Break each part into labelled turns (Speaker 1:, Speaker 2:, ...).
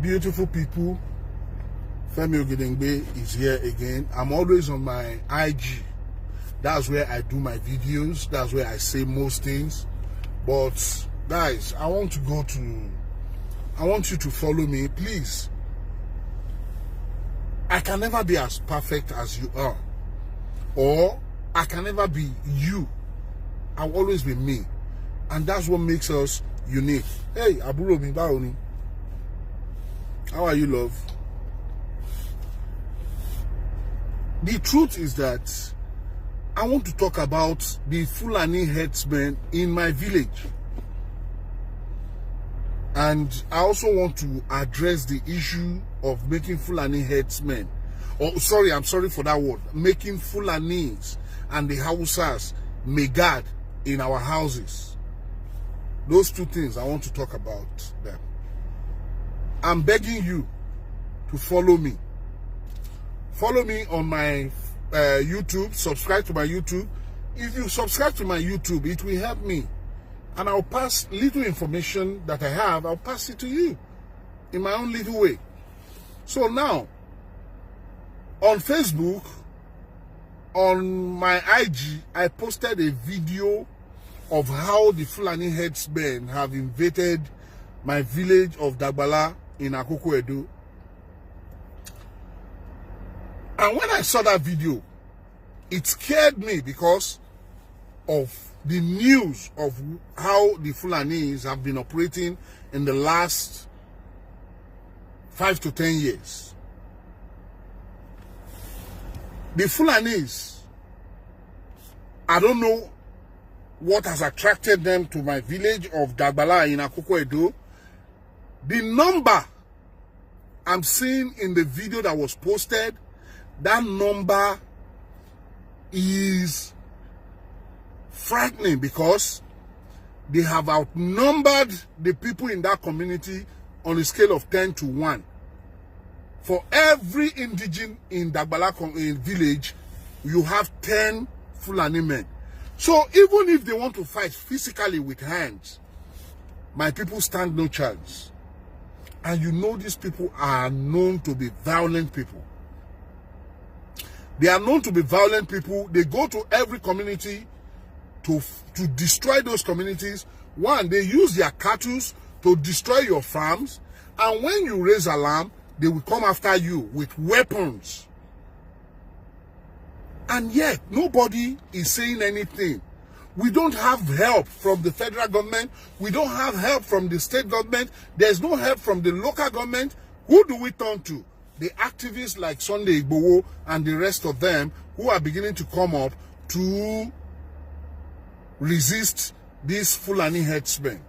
Speaker 1: Beautiful people, Femi Ogedengbe is here again. I'm always on my IG. That's where I do my videos. That's where I say most things. But guys, I want you to follow me, please. I can never be as perfect as you are, or I can never be you. I'll always be me, and that's what makes us unique. Hey, Aburo mi baoni. How are you, love? The truth is that I want to talk about the Fulani herdsmen in my village. And I also want to address the issue of making Fulani herdsmen. I'm sorry for that word. Making Fulanis and the Hausas megad in our houses. Those two things, I want to talk about them. I'm begging you to follow me. Follow me on my YouTube. Subscribe to my YouTube. If you subscribe to my YouTube, it will help me. And I'll pass little information that I have. I'll pass it to you in my own little way. So now, on Facebook, on my IG, I posted a video of how the Fulani herdsmen have invaded my village of Dagbala in Akoko Edo. And when I saw that video, it scared me because of the news of how the Fulanis have been operating in the last 5 to 10 years. The Fulanis, I don't know what has attracted them to my village of Dagbala in Akoko Edo. The number I'm seeing in the video that was posted, that number is frightening because they have outnumbered the people in that community on a scale of 10 to 1. For every indigene in Dagbala village, you have 10 Fulani men. So even if they want to fight physically with hands, my people stand no chance. And you know these people are known to be violent people. They are known to be violent people. They go to every community to destroy those communities. One, they use their cattle to destroy your farms. And when you raise alarm, they will come after you with weapons. And yet, nobody is saying anything. We don't have help from the federal government. We don't have help from the state government. There's no help from the local government. Who do we turn to? The activists like Sunday Igboho and the rest of them who are beginning to come up to resist these Fulani herdsmen.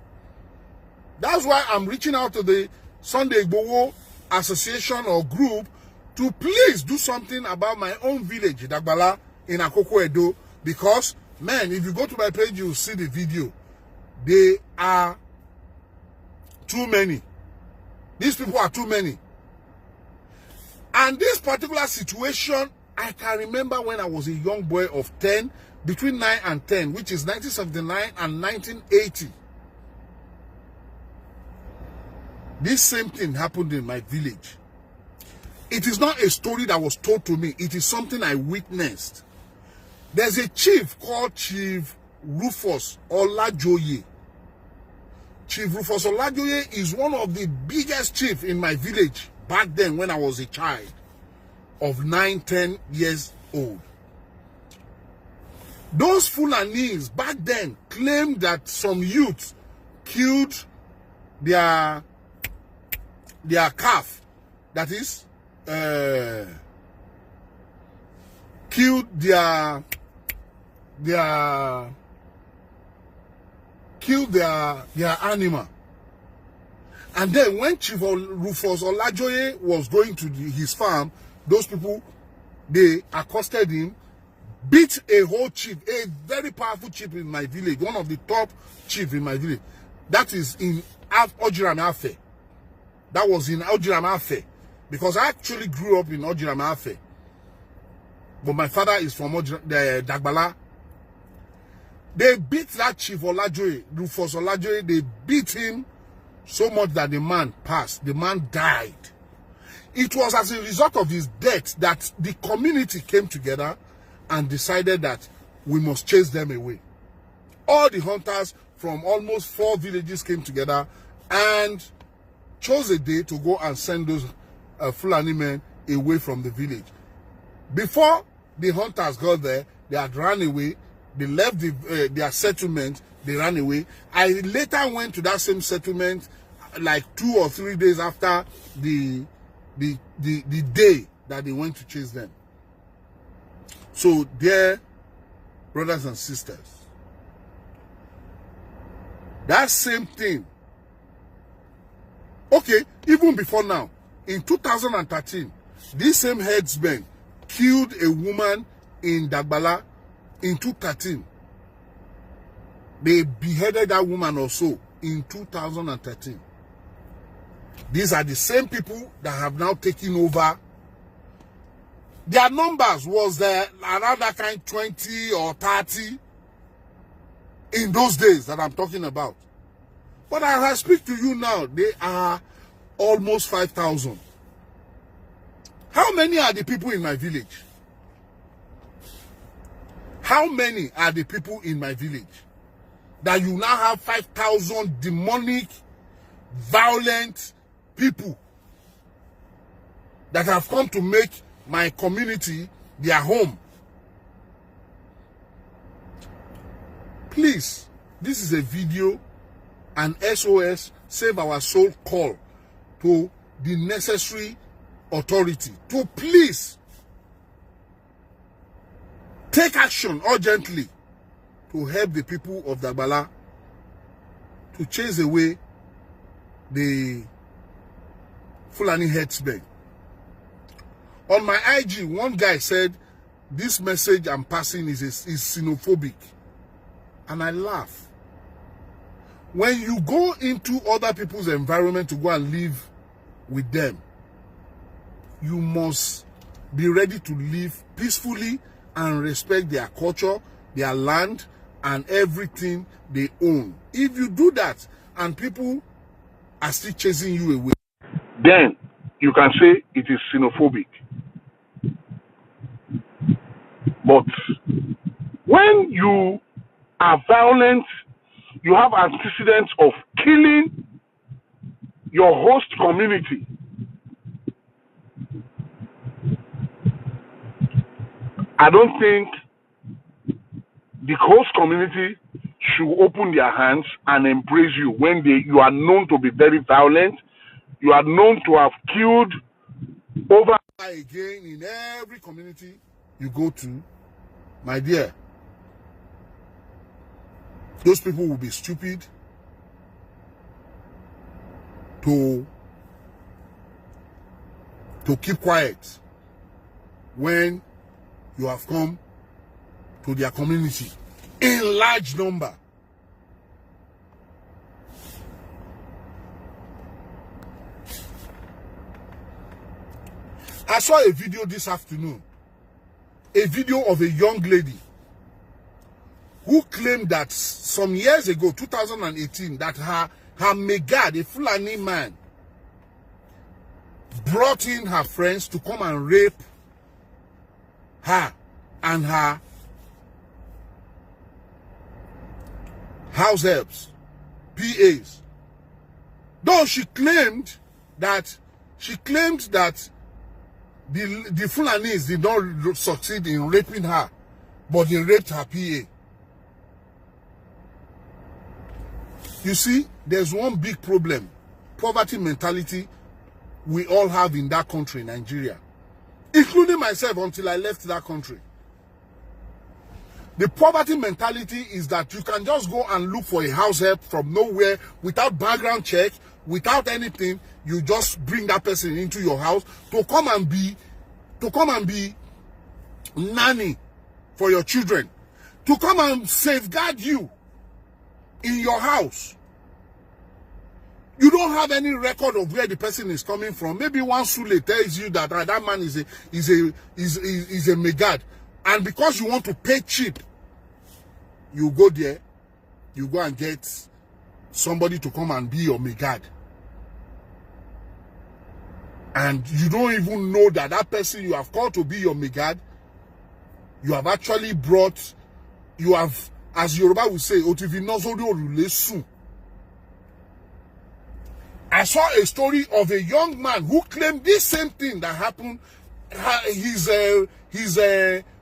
Speaker 1: That's why I'm reaching out to the Sunday Igboho association or group to please do something about my own village, Dagbala, in Akoko Edo, because, man, if you go to my page, you'll see the video. They are too many. These people are too many. And this particular situation, I can remember when I was a young boy of 10, between 9 and 10, which is 1979 and 1980. This same thing happened in my village. It is not a story that was told to me. It is something I witnessed. There's a chief called Chief Rufus Olajoye. Chief Rufus Olajoye is one of the biggest chiefs in my village back then when I was a child of 9, 10 years old. Those Fulanis back then claimed that some youths killed their calf. That is, killed their animal. And then when Chief Rufus Olajoye was going to his farm, those people, they accosted him, beat a whole chief, a very powerful chief in my village, one of the top chiefs in my village. That is in Ojiram Afe. That was in Ojiram Afe. Because I actually grew up in Ojiram Afe. but my father is from Dagbala. They beat that Chief Olajoye, Rufus Olajoye. They beat him so much that the man passed. The man died. It was as a result of his death that the community came together and decided that we must chase them away. All the hunters from almost 4 villages came together and chose a day to go and send those Fulani men away from the village. Before the hunters got there, they had run away. They left their settlement. They ran away. I later went to that same settlement like 2 or 3 days after the day that they went to chase them. So, dear brothers and sisters, that same thing. Okay, even before now, in 2013, these same herdsmen killed a woman in Dagbala in 2013. They beheaded that woman also in 2013. These are the same people that have now taken over. Their numbers was there around that kind 20 or 30 in those days that I'm talking about. But as I speak to you now, they are almost 5,000. How many are the people in my village? How many are the people in my village? That you now have 5,000 demonic, violent people that have come to make my community their home. Please, this is a video, an SOS, Save Our Soul call to the necessary authority to please take action urgently to help the people of Dagbala to chase away the Fulani herdsmen. On my IG, one guy said, this message I'm passing is xenophobic. And I laugh. When you go into other people's environment to go and live with them, you must be ready to live peacefully and respect their culture, their land, and everything they own. If you do that, and people are still chasing you away, then you can say it is xenophobic. But when you are violent, you have antecedents of killing your host community, I don't think the host community should open their hands and embrace you when you are known to be very violent. You are known to have killed over again in every community you go to. My dear, those people will be stupid to keep quiet when you have come to their community in large number. I saw a video this afternoon, a video of a young lady who claimed that some years ago, 2018, that her Megad, a Fulani man, brought in her friends to come and rape her and her house helps, PAs. Though she claimed that the Fulanis did not succeed in raping her, but they raped her PA. You see, there's one big problem. Poverty mentality we all have in that country, Nigeria. Including myself until I left that country. The poverty mentality is that you can just go and look for a house help from nowhere without background check, without anything. You just bring that person into your house to come and be nanny for your children, to come and safeguard you in your house. You don't have any record of where the person is coming from. Maybe one Sule tells you that that man is a megad, and because you want to pay cheap, you go there, you go and get somebody to come and be your megad, and you don't even know that that person you have called to be your megad, you have actually brought, you have, as Yoruba will say, I saw a story of a young man who claimed this same thing that happened. His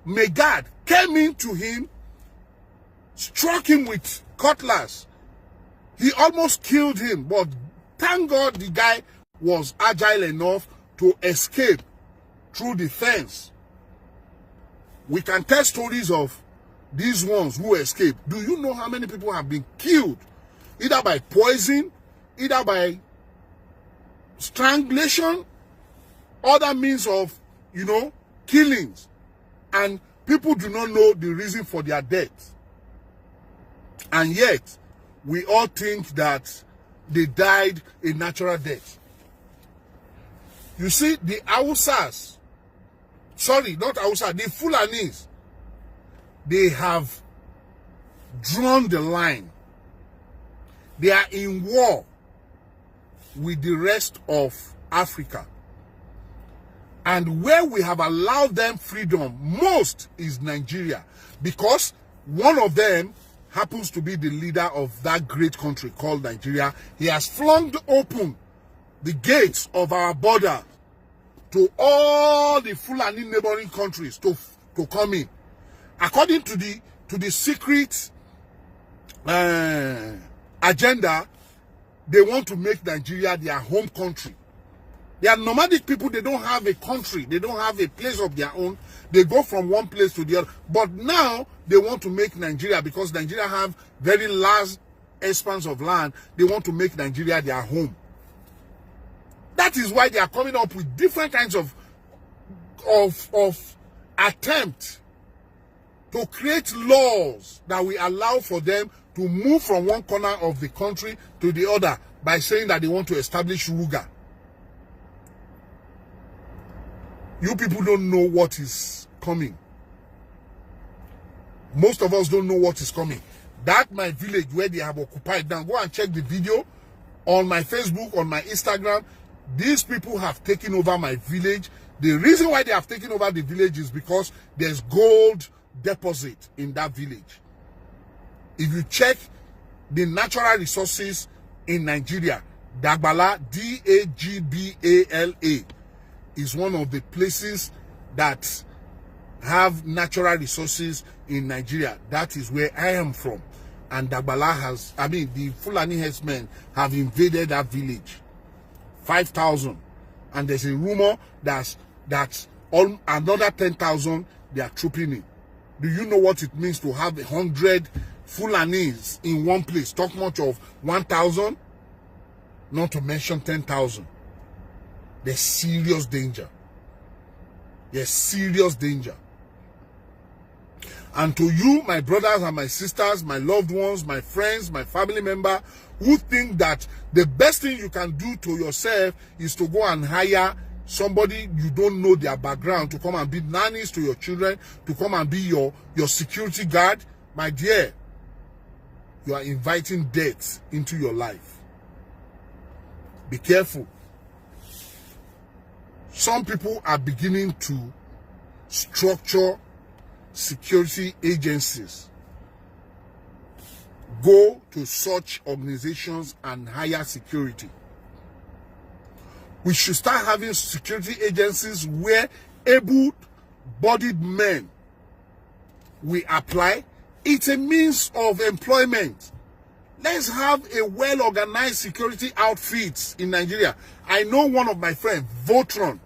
Speaker 1: megad came into him, struck him with cutlass. He almost killed him, but thank God the guy was agile enough to escape through the fence. We can tell stories of these ones who escaped. Do you know how many people have been killed? Either by poison, either by strangulation, other means of, killings. And people do not know the reason for their death. And yet, we all think that they died a natural death. You see, the Hausas, sorry, not Hausa, the Fulanis, they have drawn the line. They are in war with the rest of Africa. And where we have allowed them freedom most is Nigeria, because one of them happens to be the leader of that great country called Nigeria. He has flung open the gates of our border to all the Fulani neighboring countries to come in. According to the secret agenda, they want to make Nigeria their home country. They are nomadic people. They don't have a country. They don't have a place of their own. They go from one place to the other. But now they want to make Nigeria, because Nigeria have very large expanse of land, they want to make Nigeria their home. That is why they are coming up with different kinds of attempt to create laws that will allow for them to move from one corner of the country to the other by saying that they want to establish Ruga. You people don't know what is coming. Most of us don't know what is coming. That my village where they have occupied now, go and check the video on my Facebook, on my Instagram. These people have taken over my village. The reason why they have taken over the village is because there's gold deposit in that village. If you check the natural resources in Nigeria, Dagbala, Dagbala, is one of the places that have natural resources in Nigeria. That is where I am from. And Dagbala the Fulani herdsmen have invaded that village. 5,000. And there's a rumor that another 10,000 they are trooping in. Do you know what it means to have 100 Fulanis in one place? Talk much of 1,000, not to mention 10,000. There's serious danger. There's serious danger. And to you, my brothers and my sisters, my loved ones, my friends, my family member, who think that the best thing you can do to yourself is to go and hire somebody you don't know their background to come and be nannies to your children, to come and be your security guard, my dear, you are inviting death into your life. Be careful. Some people are beginning to structure security agencies. Go to such organizations and hire security. We should start having security agencies where able-bodied men will apply. It's a means of employment. Let's have a well-organized security outfits in Nigeria. I know one of my friends, Votron,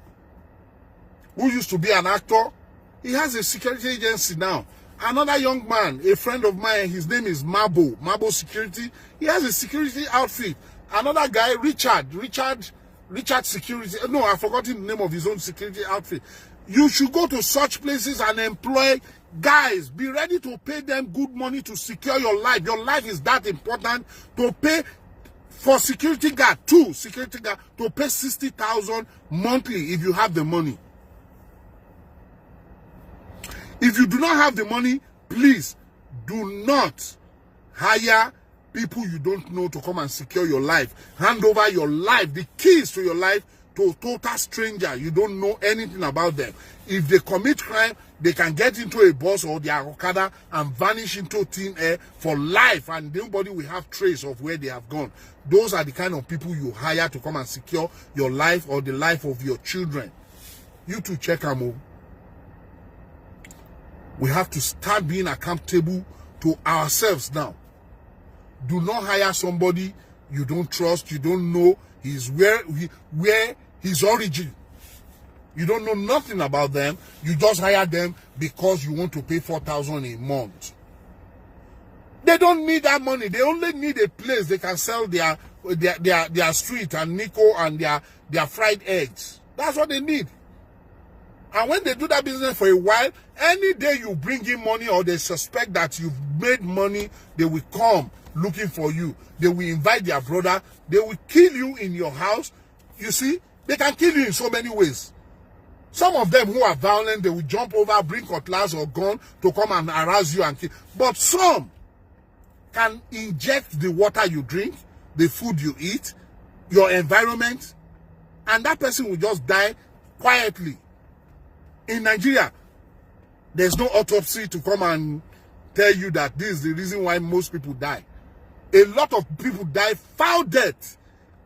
Speaker 1: who used to be an actor. He has a security agency now. Another young man, a friend of mine, his name is Mabo Security. He has a security outfit. Another guy, Richard Security. No, I've forgotten the name of his own security outfit. You should go to such places and employ guys. Be ready to pay them good money to secure your life. Your life is that important, to pay For security guard, security guard to pay 60,000 monthly if you have the money. If you do not have the money, please do not hire people you don't know to come and secure your life. Hand over your life, the keys to your life, to a total stranger. You don't know anything about them. If they commit crime, they can get into a bus or their Okada and vanish into thin air for life, and nobody will have trace of where they have gone. Those are the kind of people you hire to come and secure your life or the life of your children. You too, check them out. We have to start being accountable to ourselves now. Do not hire somebody you don't trust, you don't know where his origin. You don't know nothing about them. You just hire them because you want to pay 4,000 a month. They don't need that money. They only need a place they can sell their street and Nico and their fried eggs. That's what they need. And when they do that business for a while, any day you bring in money or they suspect that you've made money, they will come looking for you. They will invite their brother. They will kill you in your house. You see, they can kill you in so many ways. Some of them who are violent, they will jump over, bring cutlass or gun to come and harass you and kill. But some can inject the water you drink, the food you eat, your environment, and that person will just die quietly. In Nigeria, there's no autopsy to come and tell you that this is the reason why most people die. A lot of people die foul death,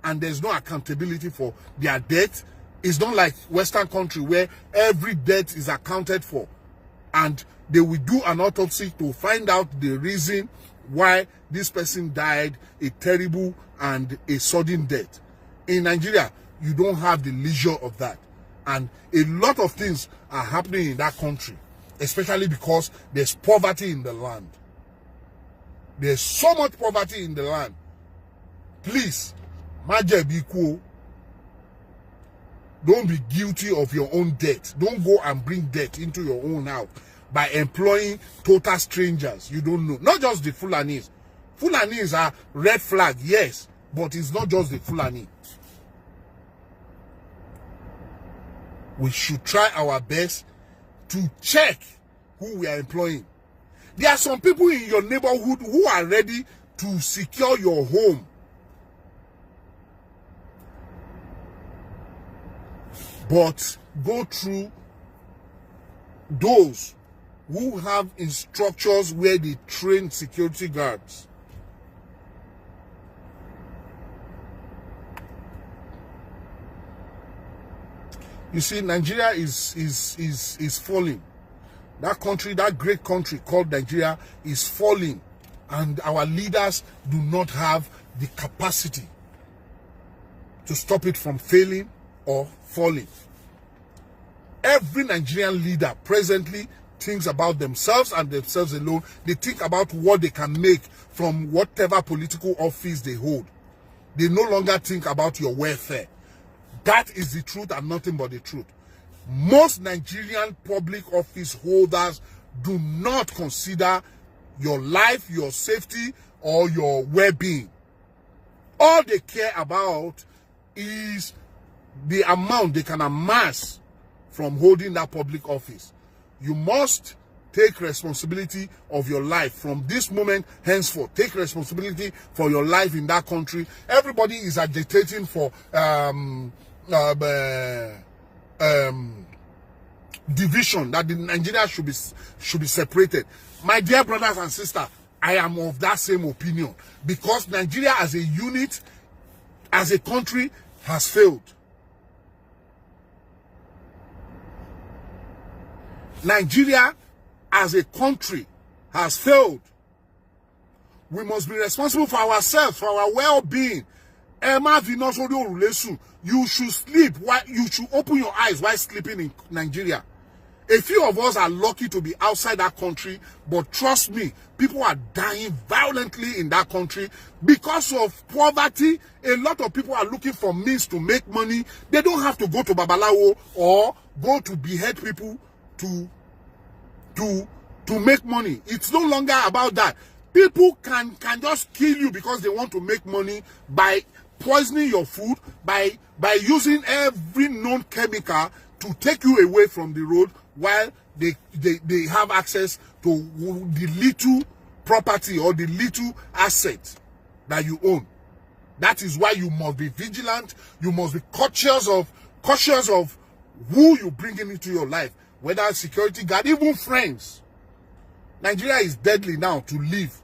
Speaker 1: and there's no accountability for their death. It's not like Western country where every death is accounted for, and they will do an autopsy to find out the reason why this person died a terrible and a sudden death. In Nigeria, you don't have the leisure of that. And a lot of things are happening in that country, especially because there's poverty in the land. There's so much poverty in the land. Please, don't be guilty of your own death. Don't go and bring death into your own house by employing total strangers you don't know. Not just the Fulanis. Fulanis are red flag, yes, but it's not just the Fulani. We should try our best to check who we are employing. There are some people in your neighborhood who are ready to secure your home. But go through those who have instructors where they train security guards. You see, Nigeria is falling. That country, that great country called Nigeria, is falling. And our leaders do not have the capacity to stop it from failing or falling. Every Nigerian leader presently thinks about themselves and themselves alone. They think about what they can make from whatever political office they hold. They no longer think about your welfare. That is the truth and nothing but the truth. Most Nigerian public office holders do not consider your life, your safety, or your well-being. All they care about is the amount they can amass from holding that public office. You must take responsibility of your life from this moment henceforth. Take responsibility for your life in that country. Everybody is agitating for division, that the Nigeria should be separated. My dear brothers and sisters, I am of that same opinion, because Nigeria as a unit, as a country, has failed. Nigeria as a country has failed. We must be responsible for ourselves, for our well-being. You should sleep while you should open your eyes while sleeping in Nigeria. A few of us are lucky to be outside that country, but trust me, people are dying violently in that country because of poverty. A lot of people are looking for means to make money. They don't have to go to Babalawo or go to behead people to make money. It's no longer about that. People can just kill you because they want to make money by poisoning your food, by using every known chemical to take you away from the road while they have access to the little property or the little asset that you own. That is why you must be vigilant. You must be cautious of who you bring into your life, whether security guard, even friends. Nigeria is deadly now to live.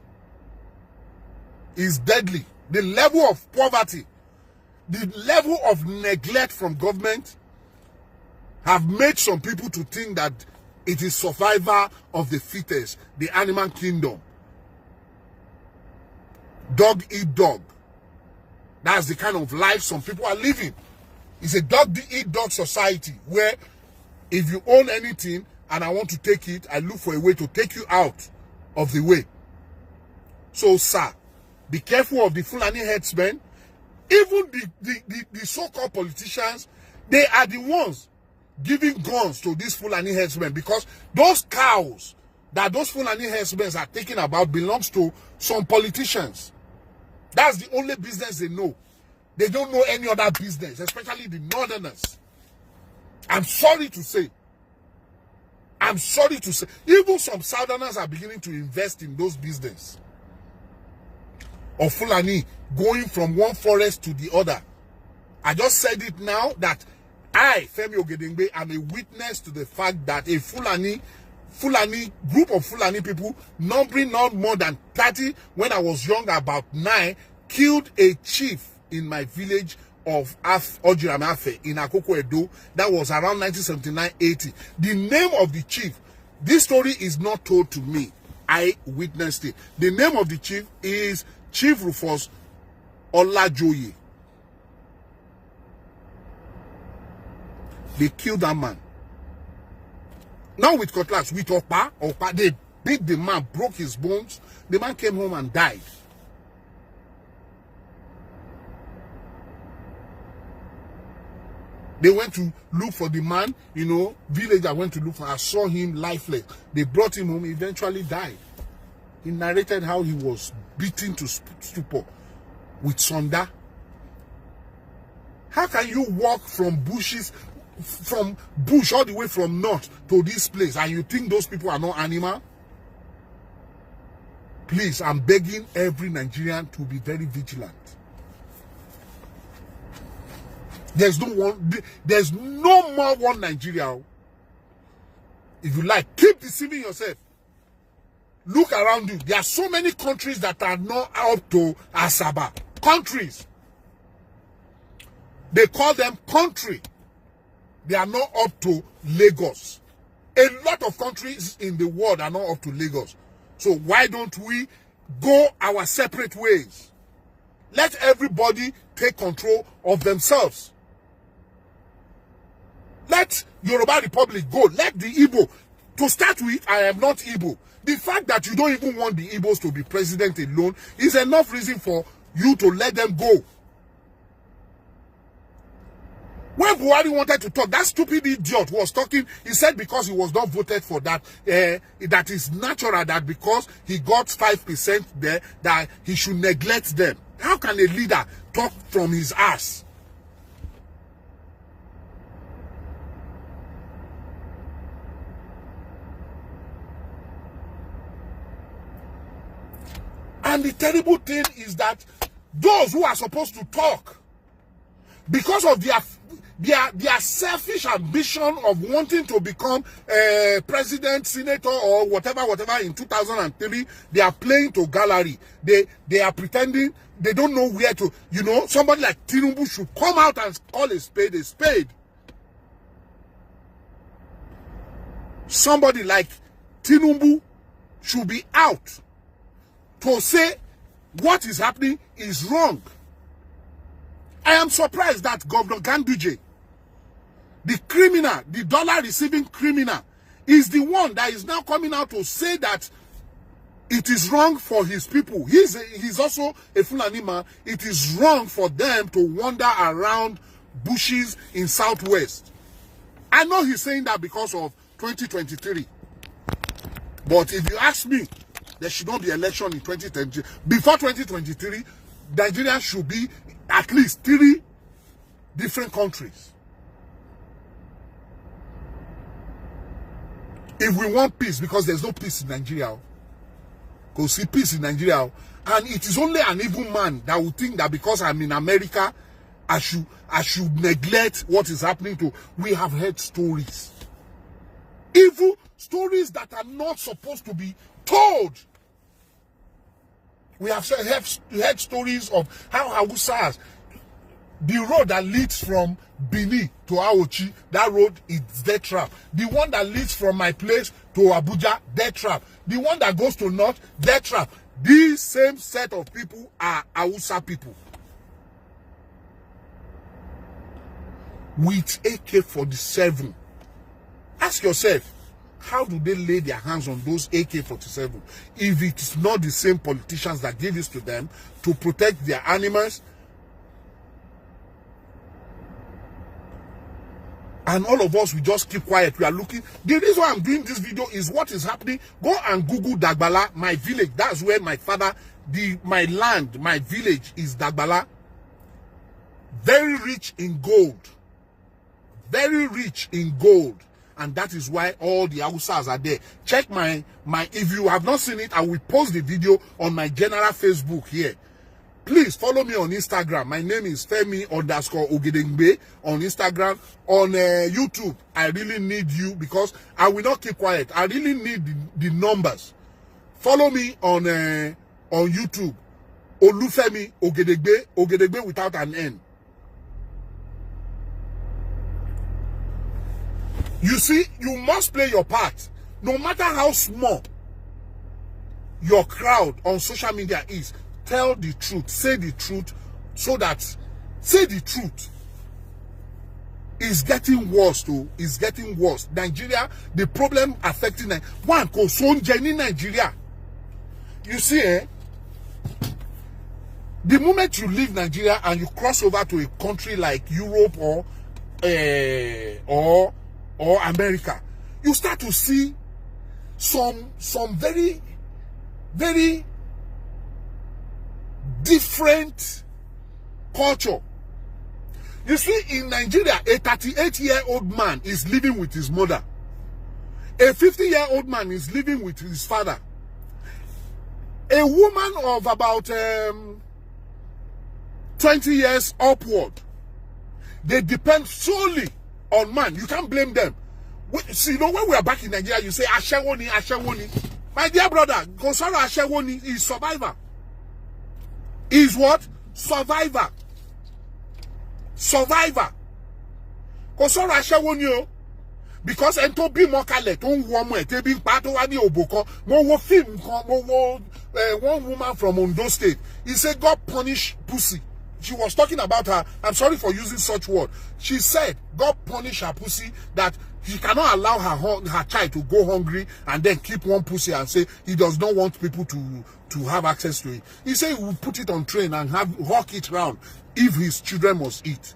Speaker 1: Is deadly. The level of poverty, the level of neglect from government have made some people to think that it is survival of the fittest, the animal kingdom. Dog eat dog. That's the kind of life some people are living. It's a dog eat dog society where if you own anything and I want to take it, I look for a way to take you out of the way. So, sir, be careful of the Fulani headsmen. Even the so-called politicians, they are the ones giving guns to these Fulani headsmen, because those cows that those Fulani headsmen are taking about belongs to some politicians. That's the only business they know. They don't know any other business, especially the northerners. I'm sorry to say. Even some southerners are beginning to invest in those business of Fulani going from one forest to the other. I just said it now that I, Femi Ogedengbe, am a witness to the fact that a Fulani group of Fulani people, numbering not more than 30, when I was young, about 9, killed a chief in my village of Ojiramafe in Akoko Edo. That was around 1979-80. The name of the chief, this story is not told to me. I witnessed it. The name of the chief is Chief Rufus Olajoye. They killed that man. Now with cutlass, with Opa, they beat the man, broke his bones. The man came home and died. They went to look for the man, villager went to look for, I saw him lifeless. They brought him home, he eventually died. He narrated how he was beaten to stupor with sonda. How can you walk from bush all the way from north to this place and you think those people are not animal? Please, I'm begging every Nigerian to be very vigilant. There's no more one Nigeria. If you like, keep deceiving yourself. Look around you. There are so many countries that are not up to Asaba. Countries. They call them country. They are not up to Lagos. A lot of countries in the world are not up to Lagos. So why don't we go our separate ways? Let everybody take control of themselves. Let Yoruba Republic go. Let the Igbo. To start with, I am not Igbo. The fact that you don't even want the Igbos to be president alone is enough reason for you to let them go. When Buhari wanted to talk, that stupid idiot was talking, he said because he was not voted for that, that is natural that because he got 5% there, that he should neglect them. How can a leader talk from his ass? And the terrible thing is that those who are supposed to talk, because of their selfish ambition of wanting to become president, senator, or whatever in 2003, they are playing to gallery. They are pretending they don't know where to. Somebody like Tinubu should come out and call a spade a spade. Somebody like Tinubu should be out to say what is happening is wrong. I am surprised that Governor Ganduje, the criminal, the dollar-receiving criminal, is the one that is now coming out to say that it is wrong for his people. He's also a Fulani man. It is wrong for them to wander around bushes in Southwest. I know he's saying that because of 2023. But if you ask me, there should not be election in 2020. Before 2023, Nigeria should be at least 3 different countries. If we want peace, because there's no peace in Nigeria, go see peace in Nigeria, and it is only an evil man that would think that because I'm in America, I should neglect what is happening to. We have heard stories, evil stories that are not supposed to be told. We have heard stories of how Hausas, the road that leads from Bini to Aochi, that road is death trap. The one that leads from my place to Abuja, death trap. The one that goes to North, death trap. These same set of people are Hausa people. With AK-47. Ask yourself, how do they lay their hands on those AK-47 if it's not the same politicians that give this to them to protect their animals? And all of us, we just keep quiet. We are looking. The reason why I'm doing this video is what is happening. Go and Google Dagbala, my village. That's where my father, my land, my village is Dagbala. Very rich in gold. Very rich in gold. And that is why all the Hausas are there. Check my, if you have not seen it, I will post the video on my general Facebook here. Please follow me on Instagram. My name is Femi_Ogedengbe on Instagram. On YouTube, I really need you because I will not keep quiet. I really need the numbers. Follow me on YouTube. Olufemi Ogedengbe, Ogedengbe without an N. You see, you must play your part. No matter how small your crowd on social media is, tell the truth, say the truth, so that, say the truth. It's getting worse too. It's getting worse. Nigeria, the problem affecting one Nigeria. You see, the moment you leave Nigeria and you cross over to a country like Europe or America, you start to see some very, very different culture. You see, in Nigeria, a 38-year-old man is living with his mother. A 50-year-old man is living with his father. A woman of about 20 years upward, they depend solely on man. You can't blame them. See, you know, when we are back in Nigeria, you say, Ashewoni, Ashewoni. My dear brother, Kosoro Ashewoni is survivor. Is what? Survivor. Survivor. Kosoro Ashewoni. Because ento bi mokale to nwo te bi pa to wa ni oboko mo wo film kan mo wo one woman from Ondo State. He said God punish pussy. She was talking about her. I'm sorry for using such word. She said God punish her pussy, that she cannot allow her child to go hungry and then keep one pussy and say he does not want people to have access to it. He said he will put it on train and hawk it round if his children must eat.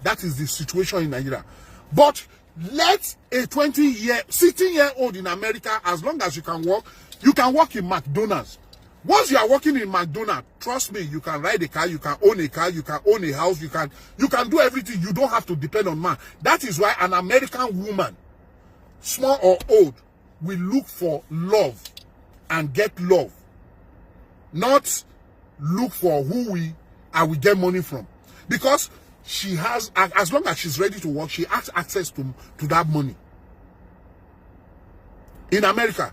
Speaker 1: That is the situation in Nigeria. But let a 16-year-old in America, as long as you can work in McDonald's. Once you are working in McDonald's, trust me, you can ride a car, you can own a car, you can own a house, you can do everything. You don't have to depend on man. That is why an American woman, small or old, will look for love and get love. Not look for who I will get money from. Because she has, as long as she's ready to work, she has access to that money. In America,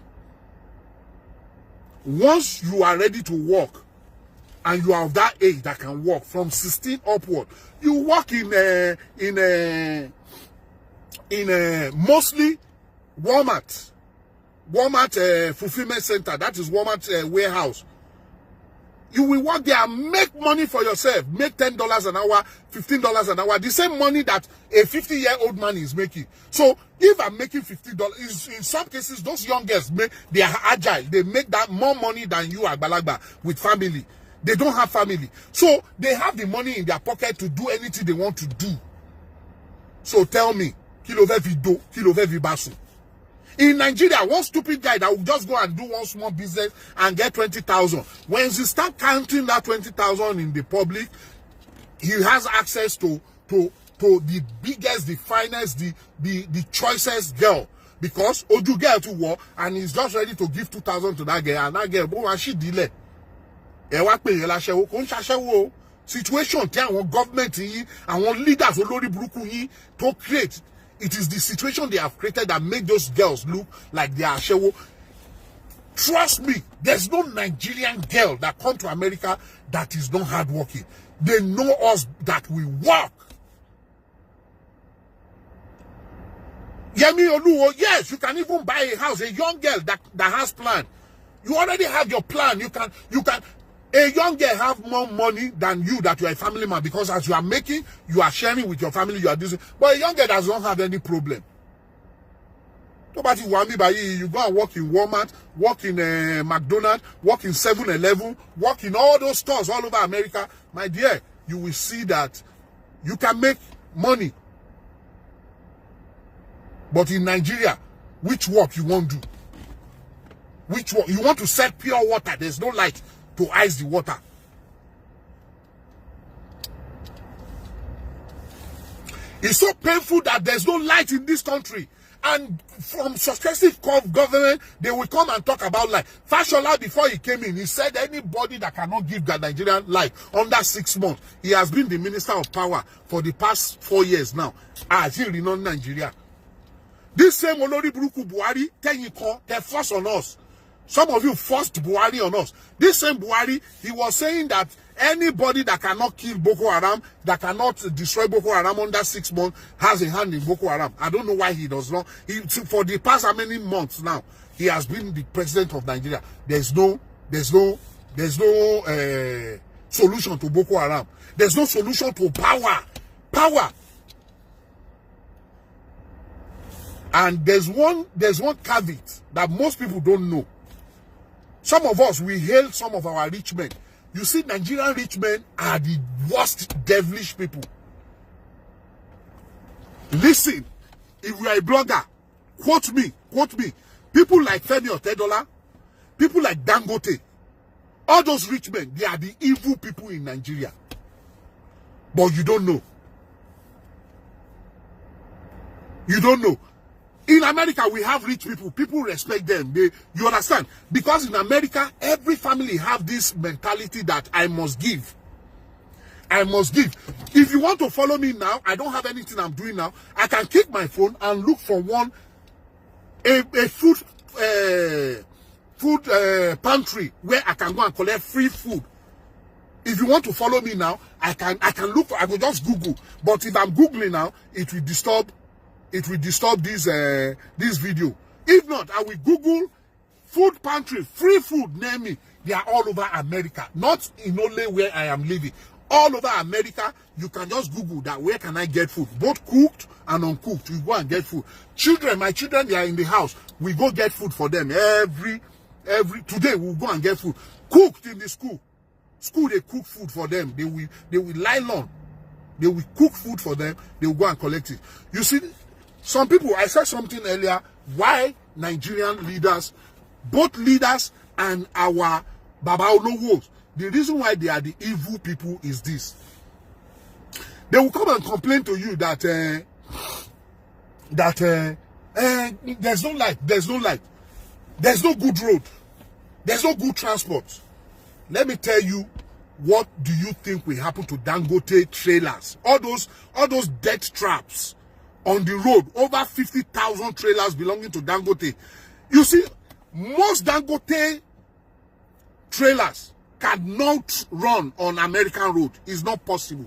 Speaker 1: once you are ready to work and you are of that age that can work from 16 upward, you work in mostly Walmart fulfillment center. That is Walmart warehouse. You will work there and make money for yourself. Make $10 an hour, $15 an hour. The same money that a 50-year-old man is making. So if I'm making $50, in some cases, those young girls, they are agile. They make that more money than you, Agbalagba, with family. They don't have family. So they have the money in their pocket to do anything they want to do. So tell me, kilo ve vido, kilo ve vibasu. In Nigeria, one stupid guy that will just go and do one small business and get 20,000. When you start counting that 20,000 in the public, he has access to the biggest, the finest, the choicest girl. Because Odu girl to war, and he's just ready to give 2,000 to that girl, and that girl, oh, and she delay. Situation tí àwọn government yìí, àwọn leaders olórí burúkú yìí to create. It is the situation they have created that make those girls look like they are ashewo. Trust me, there's no Nigerian girl that come to America that is not hardworking. They know us that we work. Yemi Oluwo, yes, you can even buy a house, a young girl that has plan. You already have your plan. You can. A young girl have more money than you that you are a family man, because as you are making, you are sharing with your family, you are doing. But a young girl does not have any problem. Nobody want me by you go and work in Walmart, work in McDonald's, work in 7-Eleven, work in all those stores all over America. My dear, you will see that you can make money. But in Nigeria, which work you won't do? Which work? You want to sell pure water, there's no light to ice the water. It's so painful that there's no light in this country. And from successive government, they will come and talk about light. Fashola, before he came in, he said anybody that cannot give the Nigerian light under 6 months, he has been the minister of power for the past 4 years now. As he renowned Nigeria. This same Olori Buruku Buhari, they forced on us. Some of you forced Buhari on us. This same Buhari, he was saying that anybody that cannot kill Boko Haram, that cannot destroy Boko Haram under 6 months, has a hand in Boko Haram. I don't know why he does not. For the past how many months now, he has been the president of Nigeria. There's no solution to Boko Haram. There's no solution to power. And there's one caveat that most people don't know. Some of us, we hail some of our rich men. You see, Nigerian rich men are the worst devilish people. Listen, if you are a blogger, quote me. People like Femi Otedola, people like Dangote, all those rich men, they are the evil people in Nigeria. But you don't know. You don't know. In America, we have rich people. People respect them. You understand? Because in America, every family have this mentality that I must give. I must give. If you want to follow me now, I don't have anything I'm doing now. I can kick my phone and look for a food pantry where I can go and collect free food. If you want to follow me now, I can look for. I will just Google. But if I'm Googling now, it will disturb this video. If not, I will Google food pantry, free food near me. They are all over America, not in only where I am living. All over America, you can just Google that, where can I get food, both cooked and uncooked. You go and get food. My children, they are in the house. We go get food for them every today. We'll go and get food cooked in the school. They cook food for them. They will nylon. They will cook food for them. They will go and collect it. You see, some people, I said something earlier, why Nigerian leaders, both leaders and our Baba Olowos, the reason why they are the evil people is this. They will come and complain to you that there's no light, there's no good road, there's no good transport. Let me tell you, what do you think will happen to Dangote trailers? All those death traps on the road, over 50,000 trailers belonging to Dangote. You see, most Dangote trailers cannot run on American road. It's not possible.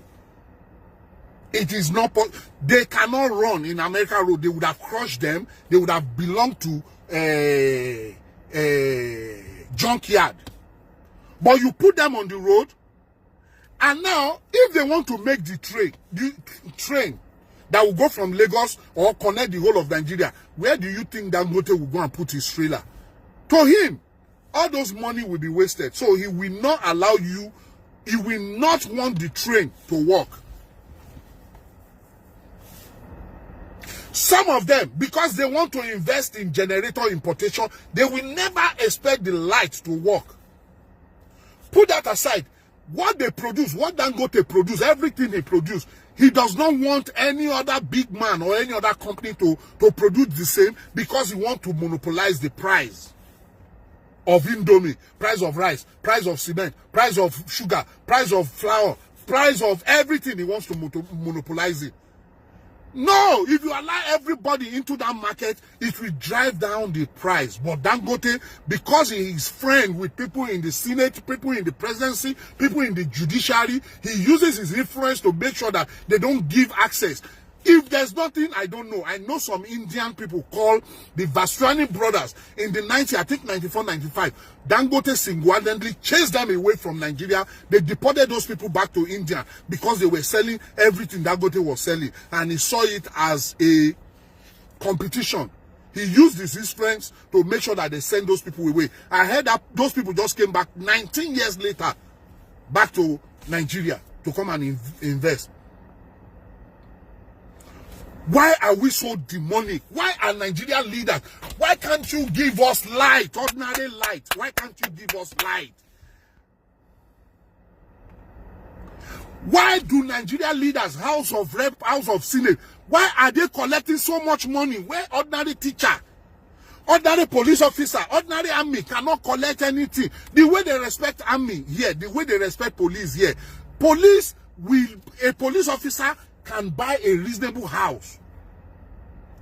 Speaker 1: It is not possible. They cannot run in American road. They would have crushed them. They would have belonged to a junkyard. But you put them on the road, and now, if they want to make the train that will go from Lagos or connect the whole of Nigeria, where do you think Dangote will go and put his trailer? To him, all those money will be wasted. So he will not allow you, he will not want the train to work. Some of them, because they want to invest in generator importation, they will never expect the light to work. Put that aside. What they produce, what Dangote produce, everything they produce, he does not want any other big man or any other company to produce the same, because he wants to monopolize the price of Indomie, price of rice, price of cement, price of sugar, price of flour, price of everything. He wants to monopolize it. No, if you allow everybody into that market, it will drive down the price. But Dangote, because he is friend with people in the Senate, people in the presidency, people in the judiciary, he uses his influence to make sure that they don't give access. If there's nothing, I don't know. I know some Indian people called the Vaswani brothers in the 90s, I think 94, 95. Dangote single-handedly chased them away from Nigeria. They deported those people back to India because they were selling everything Dangote was selling. And he saw it as a competition. He used his influence to make sure that they send those people away. I heard that those people just came back 19 years later, back to Nigeria to come and invest. Why are we so demonic? Why are Nigerian leaders? Why can't you give us light, ordinary light? Why can't you give us light? Why do Nigerian leaders, House of Rep, House of Senate, why are they collecting so much money? Where ordinary teacher, ordinary police officer, ordinary army cannot collect anything? The way they respect army here, the way they respect police here. A police officer can buy a reasonable house.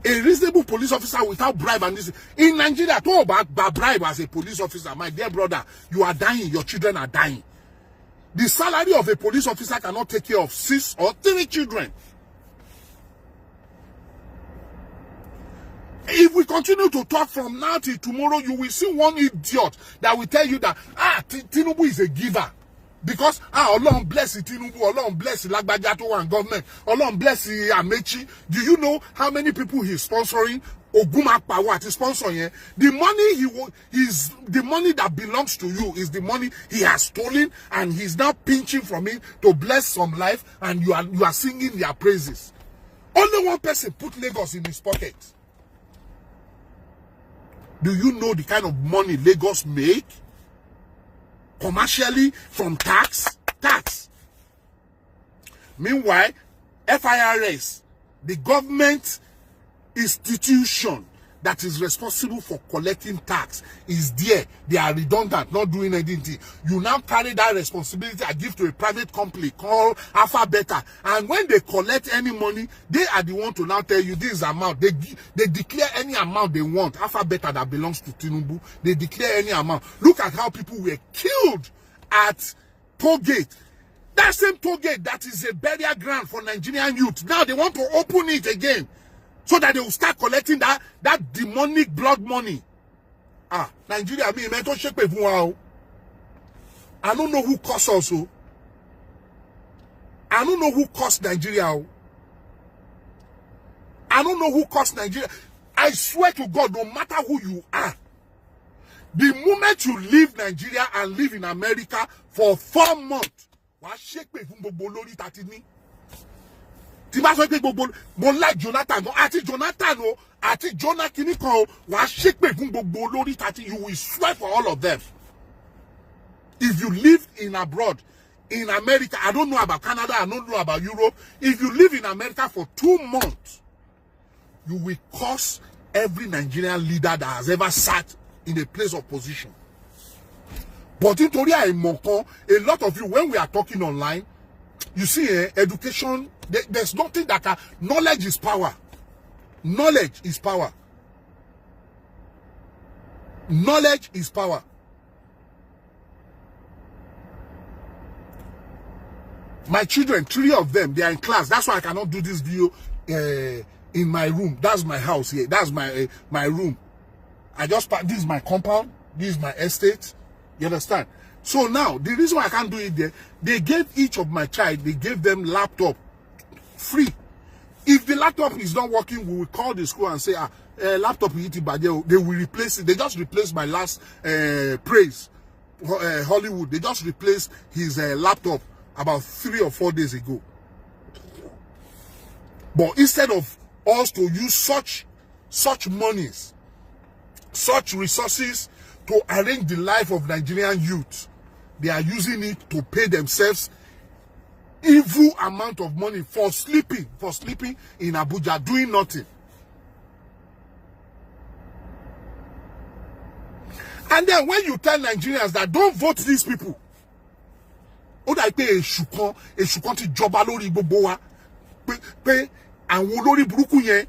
Speaker 1: A reasonable police officer without bribe and this. In Nigeria, talk about bribe as a police officer. My dear brother, you are dying. Your children are dying. The salary of a police officer cannot take care of 6 or 3 children. If we continue to talk from now till tomorrow, you will see one idiot that will tell you that, Tinubu is a giver. Because Allah bless Tinubu, Allah bless Lagbaja to one government, Allah bless Amechi. Do you know how many people he's sponsoring? Ogumakpa, what is sponsoring? The money the money that belongs to you is the money he has stolen, and he's now pinching from it to bless some life, and you are singing their praises. Only one person put Lagos in his pocket. Do you know the kind of money Lagos make? Commercially, from tax. Meanwhile, FIRS, the government institution that is responsible for collecting tax, is there. They are redundant, not doing anything. You now carry that responsibility and give to a private company called Alpha Beta. And when they collect any money, they are the one to now tell you this amount. They declare any amount they want. Alpha Beta that belongs to Tinubu, they declare any amount. Look at how people were killed at Tollgate. That same Tollgate that is a burial ground for Nigerian youth. Now they want to open it again, so that they will start collecting that demonic blood money. Nigeria, I don't know who caused also. I don't know who caused Nigeria. I don't know who caused Nigeria. I swear to God, no matter who you are, the moment you leave Nigeria and live in America for 4 months, tí bá sọ pé gbogbo mo like Jonathan àti Jonathan o àti Jonah kini kan o wàá ṣépè fún gbogbo olórí tàti, you will swear for all of them. If you live in abroad, in America, I don't know about Canada, I don't know about Europe. If you live in America for 2 months, you will curse every Nigerian leader that has ever sat in a place of position. But nítorí àìmọ̀kan, a lot of you, when we are talking online, you see, education, there's nothing that can. Knowledge is power. Knowledge is power. Knowledge is power. My children, 3 of them, they are in class. That's why I cannot do this video in my room. That's my house here. That's my room. This is my compound. This is my estate. You understand? So now, the reason why I can't do it there, they gave each of my child, they gave them laptop free. If the laptop is not working, we will call the school and say, laptop they will replace it. They just replaced my last praise, Hollywood. They just replaced his laptop about 3 or 4 days ago. But instead of us to use such monies, such resources to arrange the life of Nigerian youth. They are using it to pay themselves evil amount of money for sleeping in Abuja, doing nothing. And then when you tell Nigerians that don't vote these people, ó dà pé èṣù kan ti jọba lórí gbogbo wa, pé àwọn olórí burúkú yẹn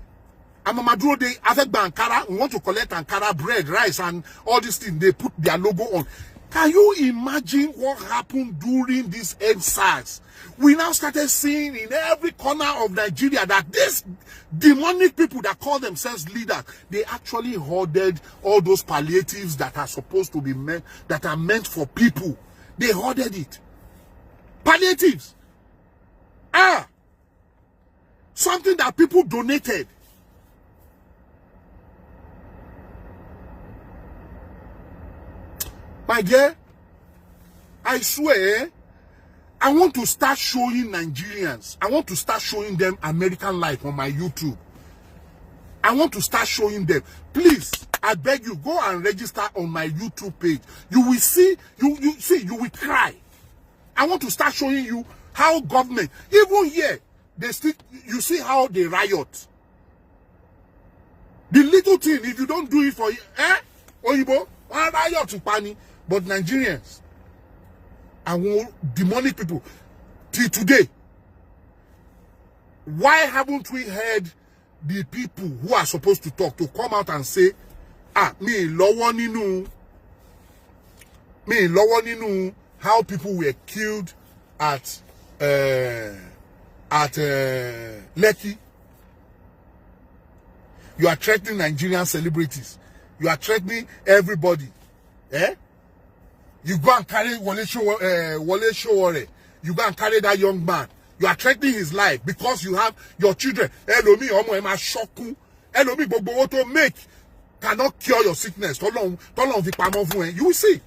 Speaker 1: amamaduro de afegba Ankara, we want to collect Ankara bread, rice and all these things, they put their logo on. Can you imagine what happened during this EndSARS? We now started seeing in every corner of Nigeria that these demonic people that call themselves leaders, they actually hoarded all those palliatives that are supposed to be meant, that are meant for people. They hoarded it. Palliatives. Something that people donated. My dear, I swear, I want to start showing Nigerians, I want to start showing them American life on my YouTube. I want to start showing them. Please, I beg you, go and register on my YouTube page. You will see, you will cry. I want to start showing you how government, even here, they still, you see how they riot. The little thing, if you don't do it for, Oyibo, riot to panic. But Nigerians, I want demonic people, till today, why haven't we heard the people who are supposed to talk to come out and say, me lower ninu how people were killed at Lekki? You are threatening Nigerian celebrities. You are threatening everybody. You go and carry Wole Sowore. You go and carry that young man. You are threatening his life because you have your children. Elomi omo ema shoku. Elomi gbogbo owó tó make cannot cure your sickness. Tolong fi pamọ́ fún ẹ. You will see.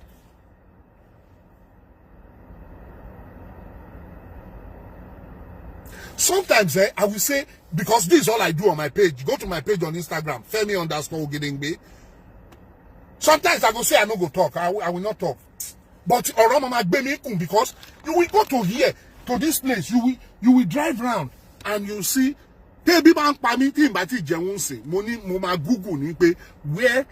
Speaker 1: Sometimes I will say, because this is all I do on my page. Go to my page on Instagram, Femi_Ogedengbe. Sometimes I go say I no go talk. I will not talk. But because you will go to here, to this place, you will drive around and you see Google where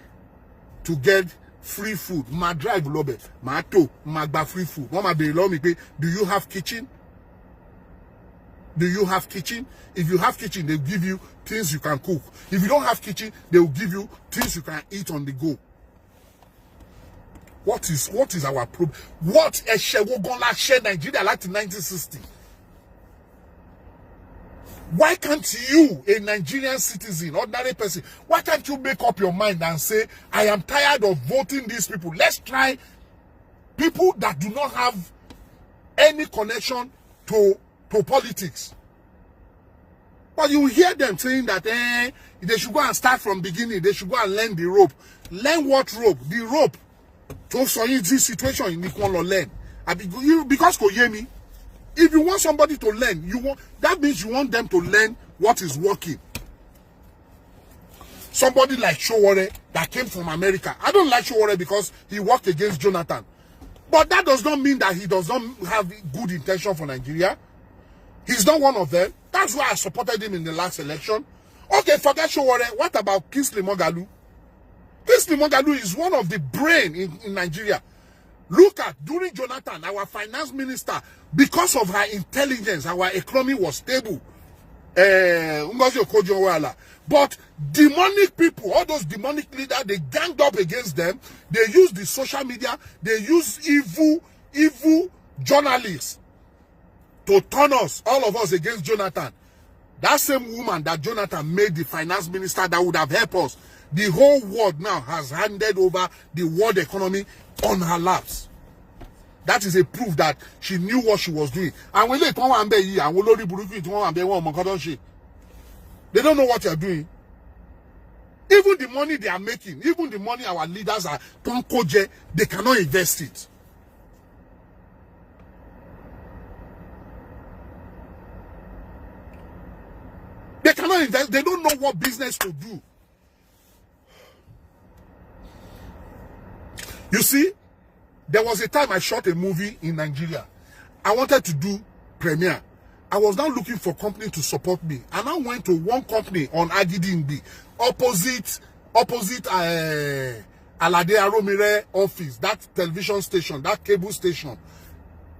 Speaker 1: to get free food. Ma drive lobe, ma to, ma gba free food. Mama be allow me pay. Do you have kitchen? Do you have kitchen? If you have kitchen, they'll give you things you can cook. If you don't have kitchen, they will give you things you can eat on the go. What is our problem? What a Shewogonla share Nigeria like in 1960? Why can't you, a Nigerian citizen, ordinary person, why can't you make up your mind and say, I am tired of voting these people? Let's try people that do not have any connection to politics. But you hear them saying that they should go and start from beginning. They should go and learn the rope. Learn what rope? The rope. So in this situation, you need to learn. Because me, if you want somebody to learn, that means you want them to learn what is working. Somebody like Sowore that came from America. I don't like Sowore because he worked against Jonathan. But that does not mean that he does not have good intention for Nigeria. He's not one of them. That's why I supported him in the last election. Okay, forget Sowore. What about Kingsley Moghalu? Kingsley Moghalu is one of the brain in Nigeria. Look at, during Jonathan, our finance minister, because of her intelligence, our economy was stable. But demonic people, all those demonic leaders, they ganged up against them. They use the social media. They use evil journalists to turn us, all of us, against Jonathan. That same woman that Jonathan made the finance minister that would have helped us. The whole world now has handed over the world economy on her laps. That is a proof that she knew what she was doing. And when they don't know what you're doing. Even the money they are making, even the money our leaders are, they cannot invest it. They cannot invest They don't know what business to do. You see, there was a time I shot a movie in Nigeria. I wanted to do premiere. I was now looking for company to support me. And I went to one company on Agidingbi, opposite Alade Aromire office, that television station, that cable station.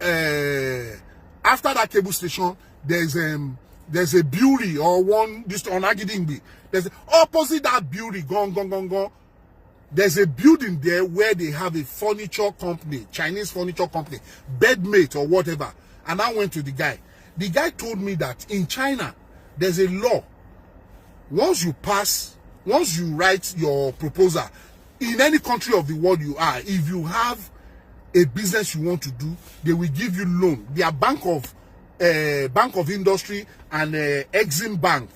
Speaker 1: After that cable station, there's a brewery or one this on Agidingbi. There's opposite that brewery, gone. There's a building there where they have a furniture company, Chinese furniture company, Bedmate or whatever. And I went to the guy. The guy told me that in China, there's a law. Once you write your proposal, in any country of the world you are, if you have a business you want to do, they will give you loan. They are Bank of Industry and Exim Bank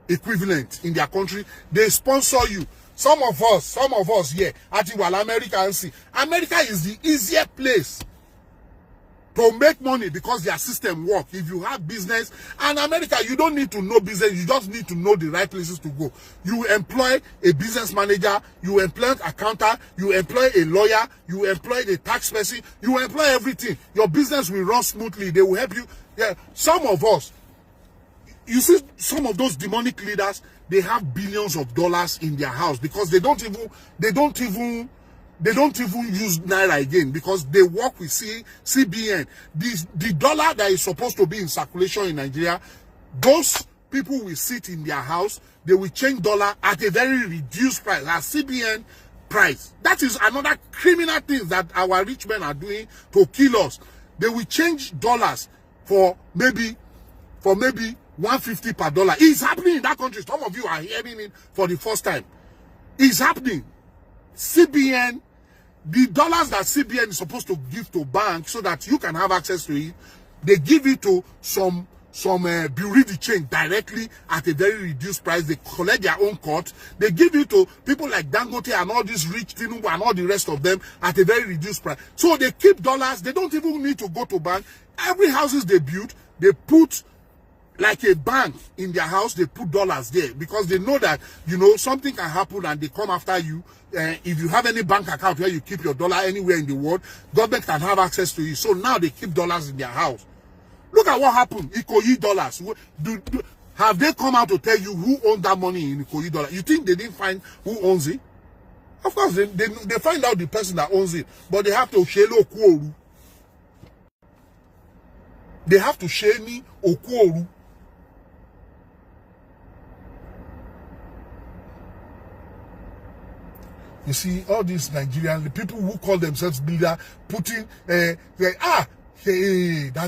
Speaker 1: equivalent in their country. They sponsor you. Some of us here, America is the easiest place to make money because their system work. If you have business, and America, you don't need to know business, you just need to know the right places to go. You employ a business manager, you employ an accountant, you employ a lawyer, you employ a tax person, you employ everything. Your business will run smoothly. They will help you. Yeah, some of us, you see, some of those demonic leaders, they have billions of dollars in their house because they don't even use Naira again because they work with CBN. The dollar that is supposed to be in circulation in Nigeria, those people will sit in their house, they will change dollar at a very reduced price, at CBN price. That is another criminal thing that our rich men are doing to kill us. They will change dollars for maybe 150 per dollar. It's happening in that country. Some of you are hearing it for the first time. It's happening. CBN, the dollars that CBN is supposed to give to banks so that you can have access to it, they give it to some bureau de change directly at a very reduced price. They collect their own cut. They give it to people like Dangote and all these rich Tinubu and all the rest of them at a very reduced price. So they keep dollars. They don't even need to go to bank. Every houses they build, they put like a bank in their house, they put dollars there because they know that, you know, something can happen and they come after you. If you have any bank account where you keep your dollar anywhere in the world, government can have access to it. So now they keep dollars in their house. Look at what happened. Ikoyi dollars. Have they come out to tell you who owns that money in Ikoyi dollars? You think they didn't find who owns it? Of course, they find out the person that owns it, but they have to share Okuoru. They have to share me Okuoru. You see, all these Nigerians, the people who call themselves leader, putting, hey, that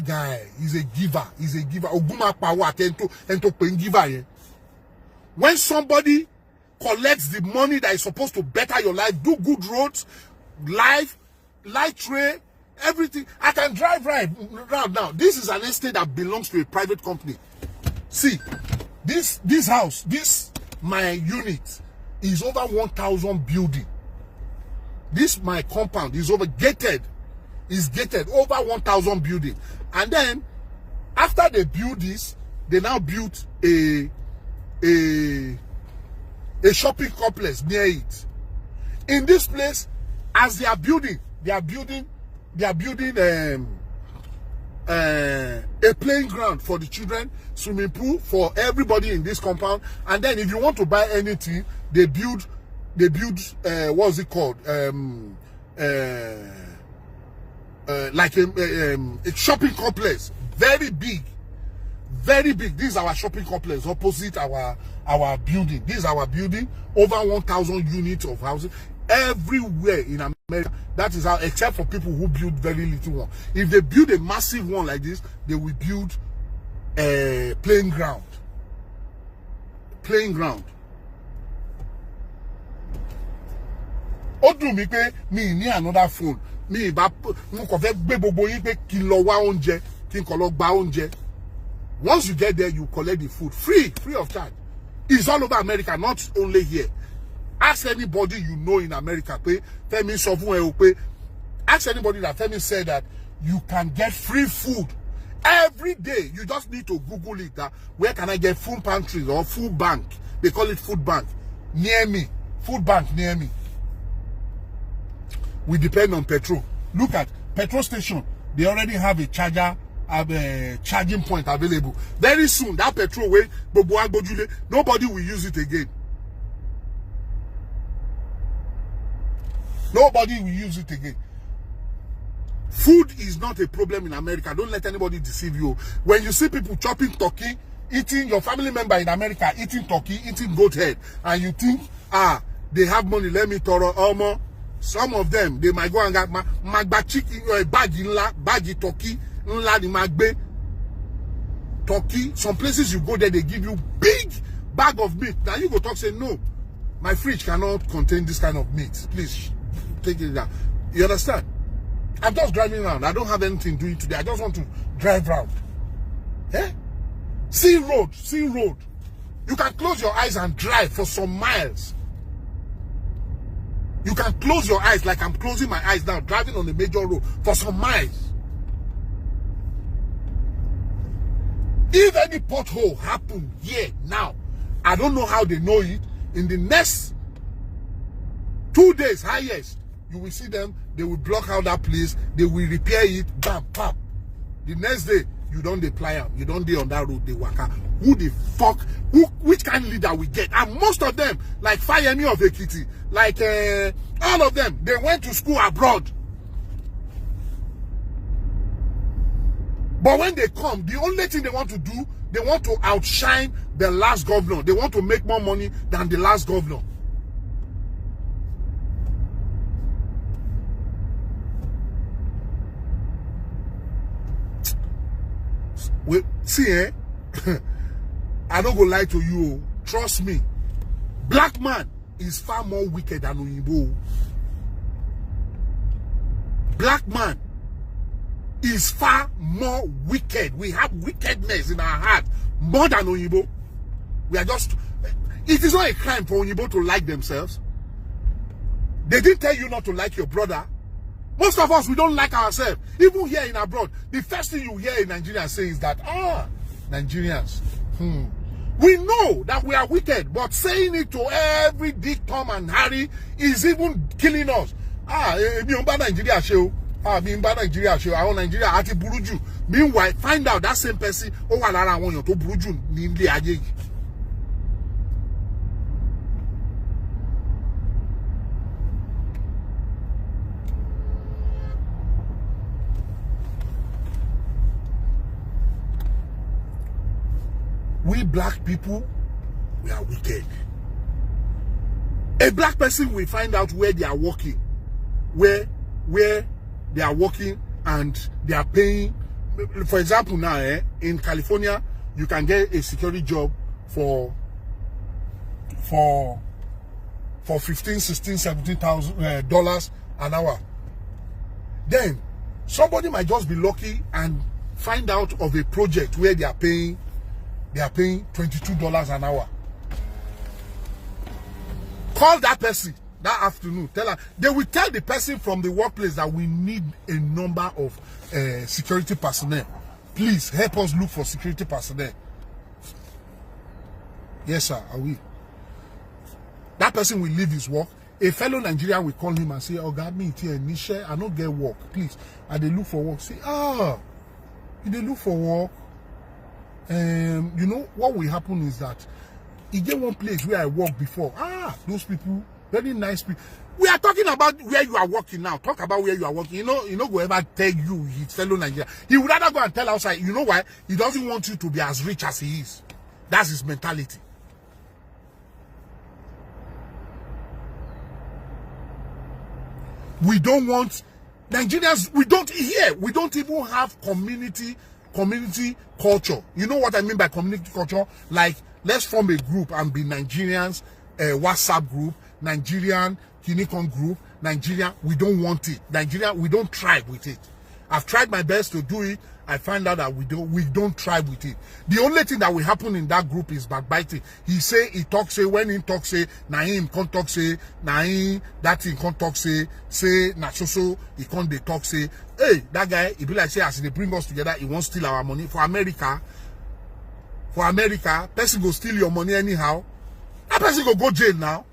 Speaker 1: guy is a giver. He's a giver. Oguma power ento giver. When somebody collects the money that is supposed to better your life, do good roads, light train, everything. I can drive right now. This is an estate that belongs to a private company. See, this house, my unit, is over 1,000 building. This my compound is gated over 1,000 building. And then after they build this, they now built a shopping complex near it. In this place, as they are building a playing ground for the children, swimming pool for everybody in this compound. And then if you want to buy anything, they build what's it called? Like a shopping complex, very big. This is our shopping complex opposite our building. This is our building, over 1,000 units of housing everywhere in America. That is how, except for people who build very little one. If they build a massive one like this, they will build a playing ground. Ó dùn mí pé mi ní another phone. Mi bá mo kàn fẹ́ gbé gbogbo yín pé kí lọ wá oúnjẹ, kí n kàn lọ gba oúnjẹ. Once you get there, you collect the food free of charge. It's all over America, not only here. Ask anybody you know in America. Pé Femi sọ fún ẹ o pé ask anybody that Femi said that you can get free food Every day, you just need to Google it. Where can I get food pantries or food bank? They call it food bank. Near me. Food bank near me. We depend on petrol. Look at petrol station. They already have a charger, have a charging point available. Very soon, that petrol way, nobody will use it again. Nobody will use it again. Food is not a problem in America. Don't let anybody deceive you. When you see people chopping turkey, eating, your family member in America eating turkey, eating goat head, and you think, they have money, let me toro almost. Some of them, they might go and get magba chicken, baggy turkey, magbe turkey. Some places you go there, they give you big bag of meat. Now you go talk, say, no, my fridge cannot contain this kind of meat. Please take it down. You understand? I'm just driving around. I don't have anything doing today. I just want to drive around. Eh? See road. You can close your eyes and drive for some miles. You can close your eyes like I'm closing my eyes now, driving on the major road for some miles. If any pothole happen here now, I don't know how they know it. In the next 2 days, highest, you will see them. They will block out that place. They will repair it. Bam, bam. The next day, you don't deploy them. You don't be on that road. They work out. Who the fuck? Which kind of leader we get? And most of them, like Fayemi of Ekiti, like all of them, they went to school abroad. But when they come, the only thing they want to do, they want to outshine the last governor. They want to make more money than the last governor. See, I don't go lie to you. Trust me. Black man is far more wicked than Oyinbo. Black man is far more wicked. We have wickedness in our heart more than Oyinbo. We are just... It is not a crime for Oyinbo to like themselves. They didn't tell you not to like your brother. Most of us, we don't like ourselves. Even here in abroad, the first thing you hear in Nigeria say is that, Nigerians, we know that we are wicked, but saying it to every Dick, Tom, and Harry is even killing us. Nigeria show. Nigeria ati buruju. Meanwhile, find out that same person, to buruju, we black people, we are wicked. A black person will find out where they are working, where they are working, and they are paying. For example, now in California, you can get a security job for 15, 16, 17,000 dollars an hour. Then somebody might just be lucky and find out of a project where they are paying $22 an hour. Call that person that afternoon. Tell her. They will tell the person from the workplace that we need a number of security personnel. Please help us look for security personnel. Yes, sir, I will. That person will leave his work. A fellow Nigerian will call him and say, "Oh, God, me here, Nisha, I don't get work. Please, and they look for work." Say, they look for work. You know what will happen is that you get one place where I worked before. Those people, very nice people. We are talking about where you are working now. Talk about where you are working. You know, whoever tell you his fellow Nigerian, he would rather go and tell outside. You know why? He doesn't want you to be as rich as he is. That's his mentality. We don't want Nigerians. We don't even have community culture. You know what I mean by community culture? Like, let's form a group and be Nigerians, WhatsApp group, Nigerian Kinikon group, Nigeria. We don't want it. Nigeria, we don't thrive with it. I've tried my best to do it. I find out that we don't try with it. The only thing that will happen in that group is backbiting. He talk say, when he talk say, na him can't talk say, na him, that thing can't talk say na so, he can't they talk say, hey, that guy, he be like say, as they bring us together, he won't steal our money. For America, person go steal your money anyhow. That person go jail now.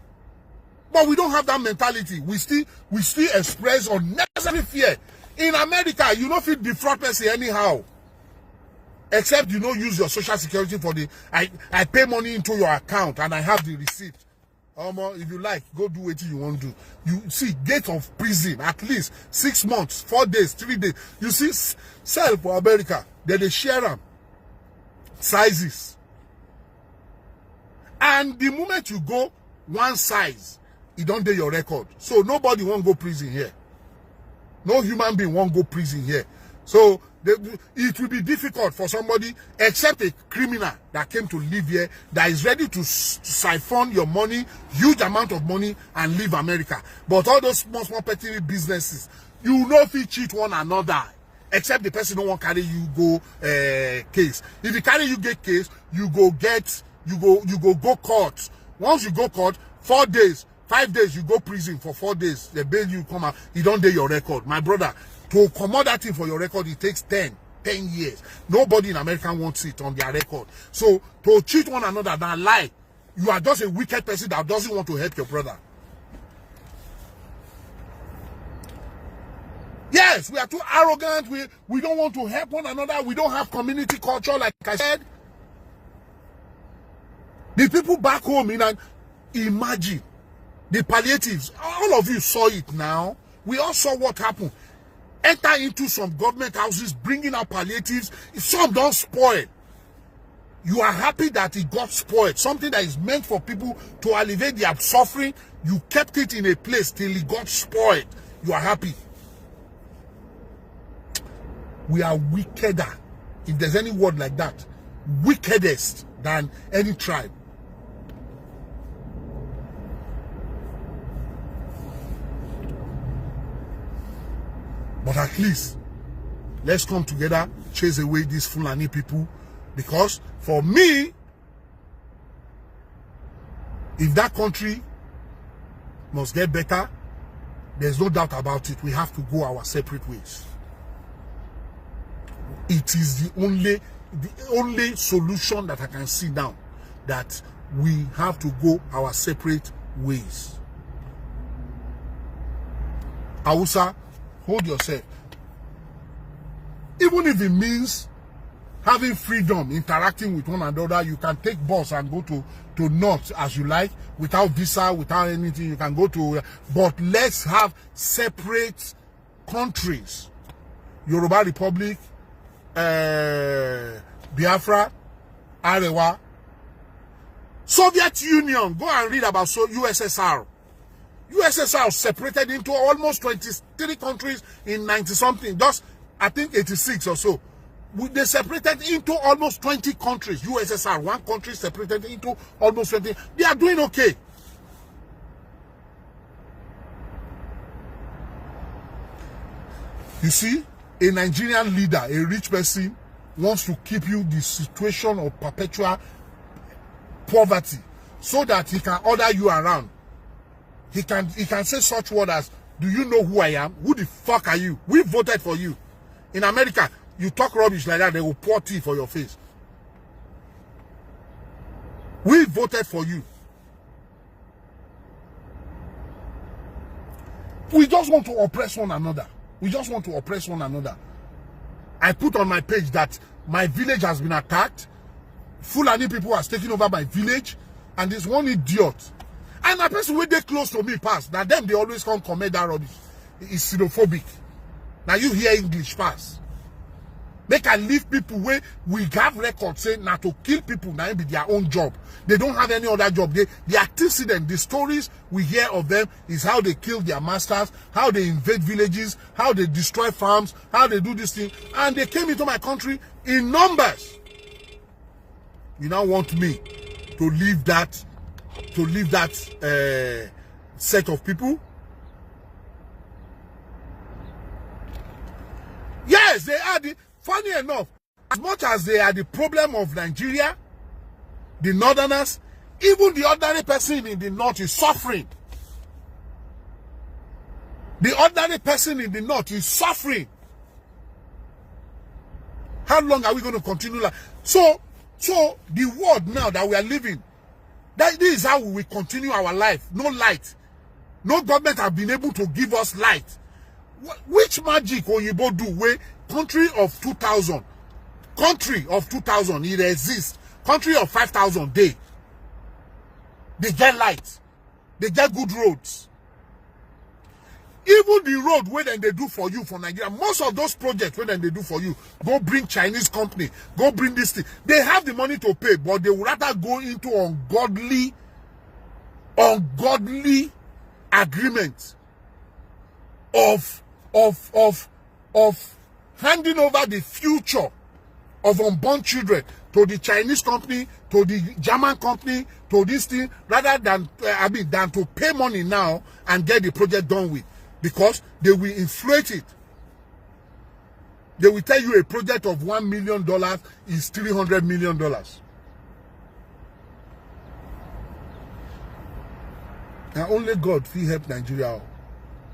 Speaker 1: But we don't have that mentality. We still express unnecessary fear. In America, you don't feel defraud person anyhow. Except you don't use your social security for the I pay money into your account and I have the receipt. If you like, go do what you want to do. You see, gate of prison, at least 6 months, 4 days, 3 days. You see, sell for America. They share them. Sizes. And the moment you go one size, it don't do your record. So nobody won't go prison here. No human being won't go prison here. So it will be difficult for somebody, except a criminal that came to live here, that is ready to siphon your money, huge amount of money, and leave America. But all those small petty businesses, you know if you cheat one another, except the person don't want to carry you go case. If you carry you get case, you go court. Once you go court, 4 days, 5 days, you go prison for 4 days. They bail you, come out. You don't do your record. My brother, to come out that thing for your record, it takes 10 years. Nobody in America wants it on their record. So, to cheat one another, that lie, you are just a wicked person that doesn't want to help your brother. Yes, we are too arrogant. We don't want to help one another. We don't have community culture, like I said. The people back home, imagine. The palliatives, all of you saw it now. We all saw what happened. Enter into some government houses, bringing out palliatives. Some don't spoil. You are happy that it got spoiled. Something that is meant for people to alleviate their suffering. You kept it in a place till it got spoiled. You are happy. We are wickeder, if there's any word like that, wickedest than any tribe. But at least, let's come together, chase away these Fulani people. Because for me, if that country must get better, there's no doubt about it. We have to go our separate ways. It is the only solution that I can see now, that we have to go our separate ways. Hausa, hold yourself. Even if it means having freedom, interacting with one another, you can take bus and go to north as you like, without visa, without anything, you can go to, but let's have separate countries. Yoruba Republic, Biafra, Arewa, Soviet Union. Go and read about USSR. USSR separated into almost 23 countries in 90-something, just I think 86 or so. They separated into almost 20 countries. USSR, one country separated into almost 20. They are doing okay. You see, a Nigerian leader, a rich person, wants to keep you the situation of perpetual poverty so that he can order you around. He can say such words as, do you know who I am? Who the fuck are you? We voted for you. In America, you talk rubbish like that, they will pour tea for your face. We voted for you. We just want to oppress one another. We just want to oppress one another. I put on my page that my village has been attacked. Fulani people are taking over my village. And this one idiot. And a person when they close to me pass. Now them, they always come comment that rubbish. It's xenophobic. Now you hear English pass. They can leave people where we have records saying now to kill people, now it be their own job. They don't have any other job. The antecedent, the stories we hear of them is how they kill their masters, how they invade villages, how they destroy farms, how they do this thing. And they came into my country in numbers. You now want me to leave that set of people? Yes, they are funny enough, as much as they are the problem of Nigeria, the northerners, even the ordinary person in the north is suffering. The ordinary person in the north is suffering. How long are we going to continue like? So the world now that we are living, this is how we will continue our life. No light. No government have been able to give us light. Which magic Oyibo do where country of 2000, it exists. Country of 5,000 day. They get light. They get good roads. Even the road where then they do for you for Nigeria, most of those projects where then they do for you, go bring Chinese company, go bring this thing. They have the money to pay, but they would rather go into ungodly agreement of handing over the future of unborn children to the Chinese company, to the German company, to this thing, rather than than to pay money now and get the project done with. Because they will inflate it. They will tell you a project of $1 million is $300 million. Now only God will help Nigeria.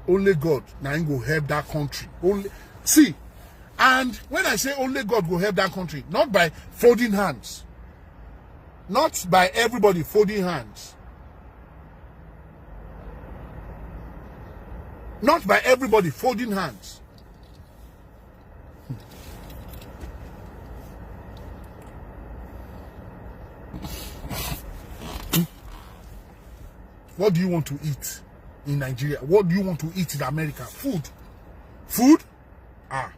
Speaker 1: Only God now go help that country. See, and when I say only God will help that country, not by folding hands. Not by everybody folding hands. Not by everybody folding hands. What do you want to eat in Nigeria? What do you want to eat in America? Food. Food? Ah.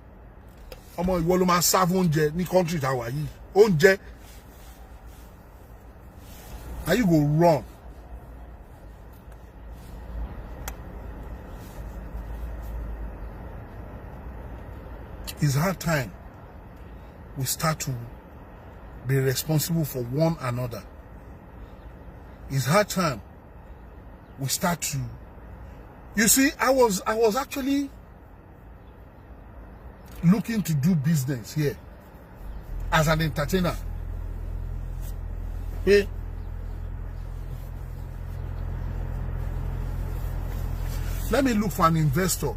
Speaker 1: Omo iwo lo ma serve oúnjẹ ní country ta wa yìí. Oúnjẹ. How you go wrong? It's hard time we start to be responsible for one another. It's hard time we start to, you see, I was actually looking to do business here as an entertainer. Hey. Let me look for an investor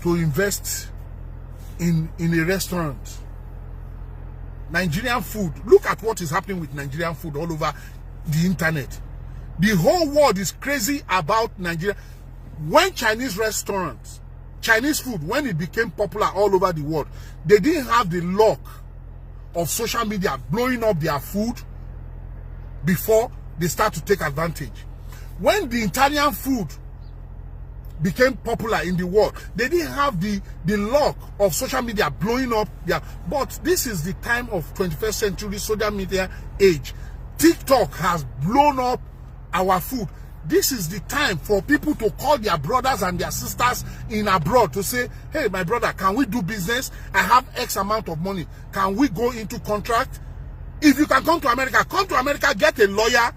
Speaker 1: to invest in a restaurant. Nigerian food. Look at what is happening with Nigerian food all over the internet. The whole world is crazy about Nigeria. When Chinese restaurants, Chinese food, when it became popular all over the world, they didn't have the luck of social media blowing up their food before they start to take advantage. When the Italian food became popular in the world, they didn't have the luck of social media blowing up their, but this is the time of 21st century social media age. TikTok has blown up our food. This is the time for people to call their brothers and their sisters in abroad to say, hey, my brother, can we do business? I have X amount of money. Can we go into contract? If you can come to America, get a lawyer,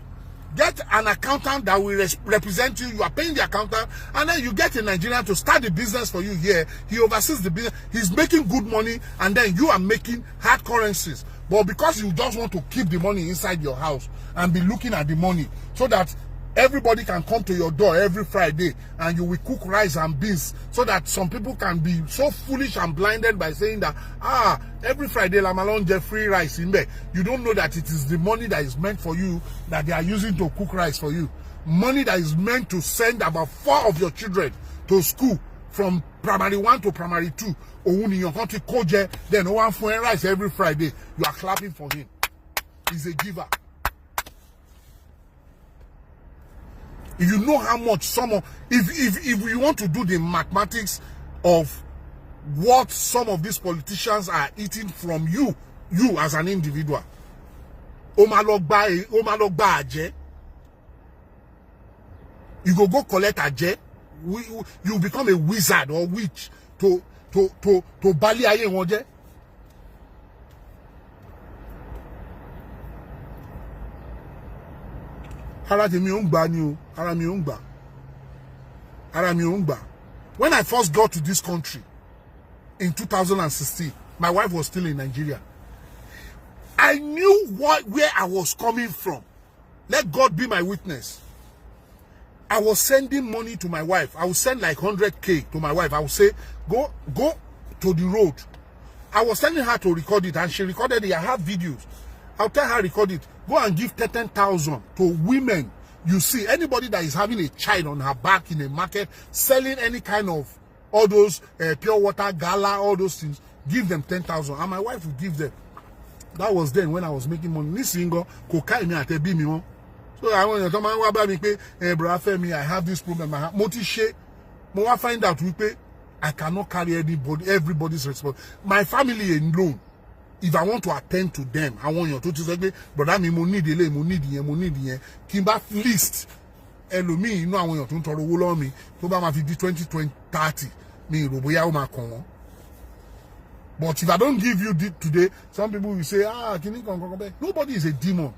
Speaker 1: get an accountant that will represent you. You are paying the accountant, and then you get a Nigerian to start the business for you here. He oversees the business. He's making good money, and then you are making hard currencies. But because you just want to keep the money inside your house and be looking at the money so that everybody can come to your door every Friday and you will cook rice and beans, so that some people can be so foolish and blinded by saying that, every Friday Lamalon get free rice in there. You don't know that it is the money that is meant for you that they are using to cook rice for you. Money that is meant to send about 4 of your children to school from primary 1 to primary 2. Then no one for rice every Friday. You are clapping for him. He's a giver. If you know how much someone, if you want to do the mathematics of what some of these politicians are eating from you as an individual, you go collect a you become a wizard or witch to bali aye wonje. When I first got to this country, in 2016. My wife was still in Nigeria. I knew where I was coming from. Let God be my witness. I was sending money to my wife. I would send like 100K to my wife. I would say, go to the road. I was telling her to record it, and she recorded it. I have videos. I'll tell her record it. Go and give 10,000 to women. You see, anybody that is having a child on her back in a market, selling any kind of all those pure water, gala, all those things, give them 10,000. And my wife would give them. That was then when I was making money. This single, cocaine me at a bimmy. So I want to tell my wife, me, I have this problem. I find out I cannot carry everybody's responsibility. My family alone. If I want to attend to them, I want you to say, brother, me need the Kimba list. Me, you know, I want you to roll on me. To buy my 20, 30. Me, Roboya, but if I don't give you today, some people will say, nobody is a demon.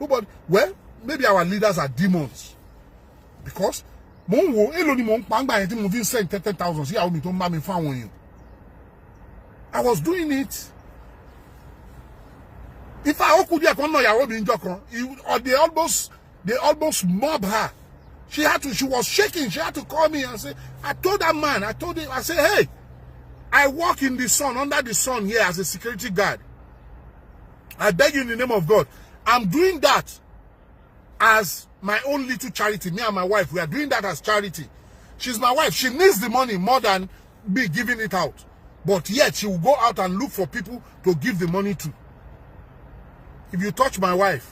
Speaker 1: Nobody. Well, maybe our leaders are demons. Because, I send 10,000. See how me to me found you. I was doing it. If I could they almost mob her. She was shaking. She had to call me and say, I told that man, I said, hey, I walk in the sun, under the sun here as a security guard. I beg you in the name of God. I'm doing that as my own little charity. Me and my wife, we are doing that as charity. She's my wife. She needs the money more than me giving it out. But yet, she will go out and look for people to give the money to. If you touch my wife,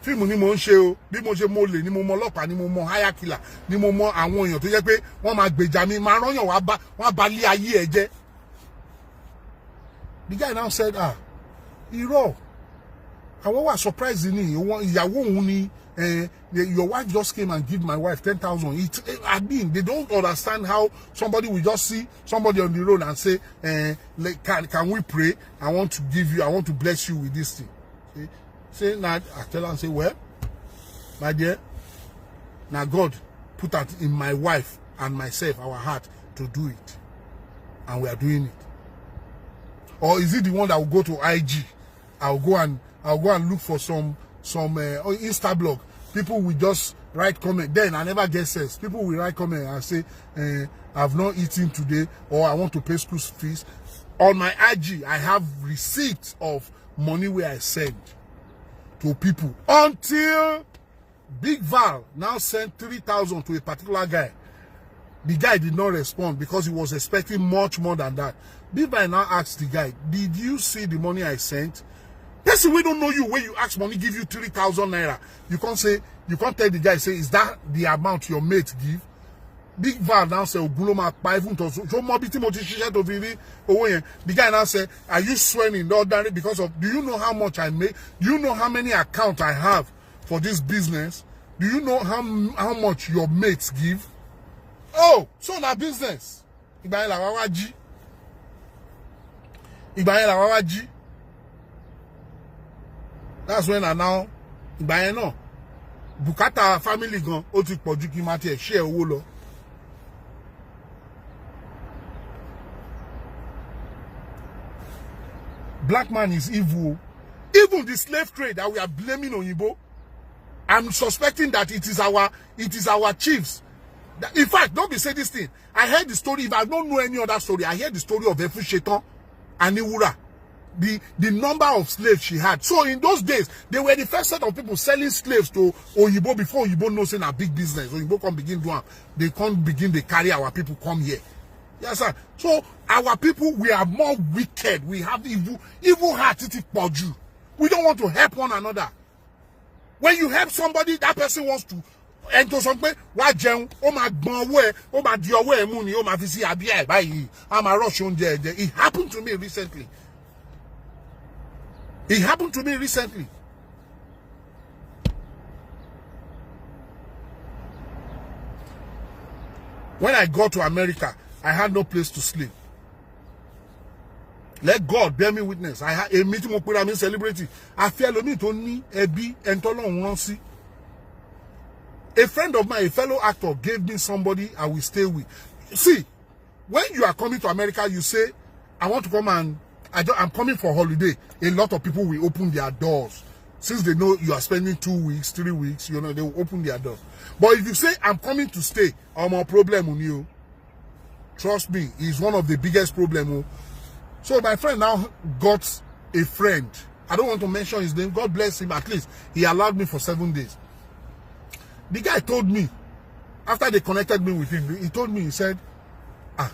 Speaker 1: fíìmù ni mo ń ṣe o, bí mo ṣe mo lè ni mo mọ ọlọ́pàá ni mo mọ hire killer ni mo mọ àwọn èèyàn tó jẹ́ pé wọ́n máa gbèjà mi máa rányàn wọ́n bá lé ayé ẹ jẹ́. The guy now said, irọ́ àwọn wà surprised ni ìyàwó òun ni your wife just came and give my wife 10,000. I mean, they don't understand how somebody will just see somebody on the road and say, can we pray? I want to bless you with this thing. Okay? Say now, I tell her and say, well, my dear, now God put that in my wife and myself, our heart, to do it. And we are doing it. Or is it the one that will go to IG? I'll go and look for some Insta blog. People will just write comment. Then I never get sense. People will write comment and say, I've not eaten today, or I want to pay school fees. On my IG, I have receipts of money where I send to people. Until Big Val now sent 3,000 to a particular guy. The guy did not respond because he was expecting much more than that. Big Val now asked the guy, did you see the money I sent? Person we don't know you, when you ask money, give you 3,000 naira. You can't tell the guy, say, is that the amount your mate give? Big Val now say, the guy now say, are you swearing ordinary because of, do you know how much I make? Do you know how many accounts I have for this business? Do you know how much your mates give? Oh, so na business. That's when I now buy no. Bukata family gan o ti pọ̀jù kí ma ti share owó lọ. Black man is evil. Even the slave trade that we are blaming Oyinbo, I'm suspecting that it is our chiefs. In fact, don't be saying this thing. I heard the story. If I don't know any other story, I heard the story of Efu Shetan and Iwura. The number of slaves she had. So in those days, they were the first set of people selling slaves to Oyibo before Oyibo knows in a big business. Oyibo can begin doing. They can't begin. They carry our people come here. Yes, sir. So our people, we are more wicked. We have evil heart. We don't want to help one another. When you help somebody, that person wants to enter something. Why jẹun? Oh my God! Oh my dear! Where money? Oh my visi abia. Bye. I'm a rush on there. It happened to me recently. It happened to me recently. When I got to America, I had no place to sleep. Let God bear me witness. I had a meeting with a celebrity. I feel me to me a be and to a friend of mine, a fellow actor, gave me somebody I will stay with. See, when you are coming to America, you say, I want to come and I'm coming for holiday. A lot of people will open their doors. Since they know you are spending 2 weeks, 3 weeks, you know, they will open their doors. But if you say, I'm coming to stay, I'm a problem on you. Trust me, it's one of the biggest problems. So my friend now got a friend. I don't want to mention his name. God bless him. At least he allowed me for 7 days. The guy told me, after they connected me with him, he told me, he said,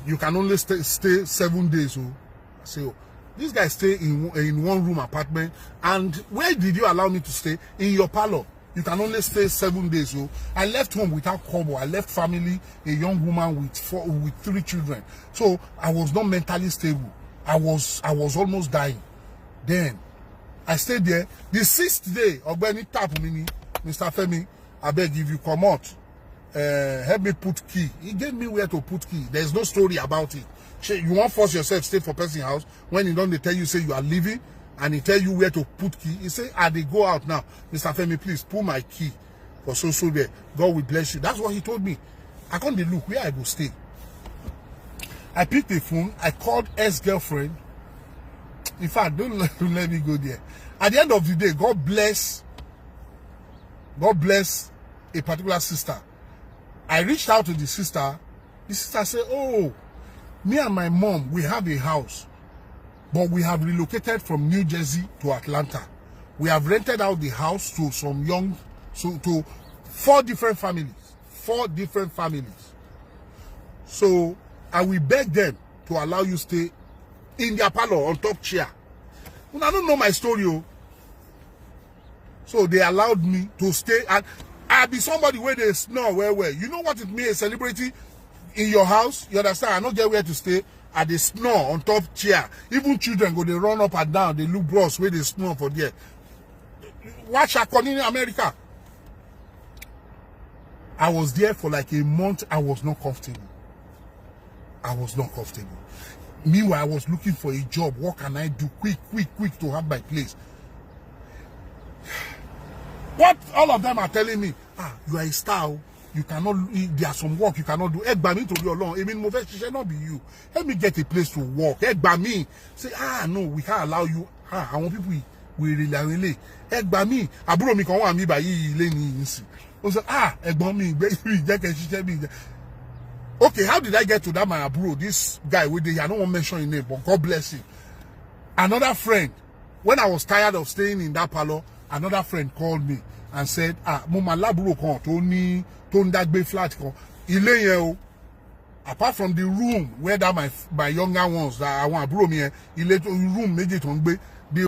Speaker 1: you can only stay 7 days. Oh. I say, oh. This guy stay in one-room apartment. And where did you allow me to stay? In your parlor. You can only stay 7 days. So I left home without cover. I left family, a young woman with 3 children. So I was not mentally stable. I was almost dying. Then I stayed there. The 6th day, Ogbeni tap me, Mr. Femi, I beg if you come out, help me put key. He gave me where to put key. There's no story about it. You won't force yourself stay for person's house when he don't they tell you say you are leaving and he tell you where to put key. He say, they go out now. Mr. Femi, please pull my key for so there. God will bless you. That's what he told me. I can't look where I go stay. I picked the phone. I called ex-girlfriend. In fact, don't let me go there. At the end of the day, God bless a particular sister. I reached out to the sister. The sister said, oh, me and my mom, we have a house, but we have relocated from New Jersey to Atlanta. We have rented out the house to to 4 different families. 4 different families. So I will beg them to allow you stay in their parlor on top chair. Well, I don't know my story. Oh. So they allowed me to stay, and I be somebody where they snore well. You know what it means, a celebrity in your house? You understand? I don't get where to stay. And they snore on top chair. Even children go, they run up and down. They look bros where they snore for there. Watch Akon in America. I was there for like a month. I was not comfortable. I was not comfortable. Meanwhile, I was looking for a job. What can I do? Quick to have my place. What all of them are telling me, you are a star. You cannot, there are some work you cannot do. Egbami to be alone. I mean, Movesh should not be you. Help me get a place to work. Egbami. Say, no, we can't allow you. I want people we really. Egbami. Aburo mi kan wa mi ba yi ile ni nsi. O say, Egbami, okay, how did I get to that my aburo? This guy with the, I don't want to mention his name, but God bless him. Another friend, when I was tired of staying in that parlor, another friend called me and said, mo ma laburo kan to ni to ndagbe flat kan ile yen o, apart from the room where that my younger ones that I want aburo mi ile room méjì to ngbe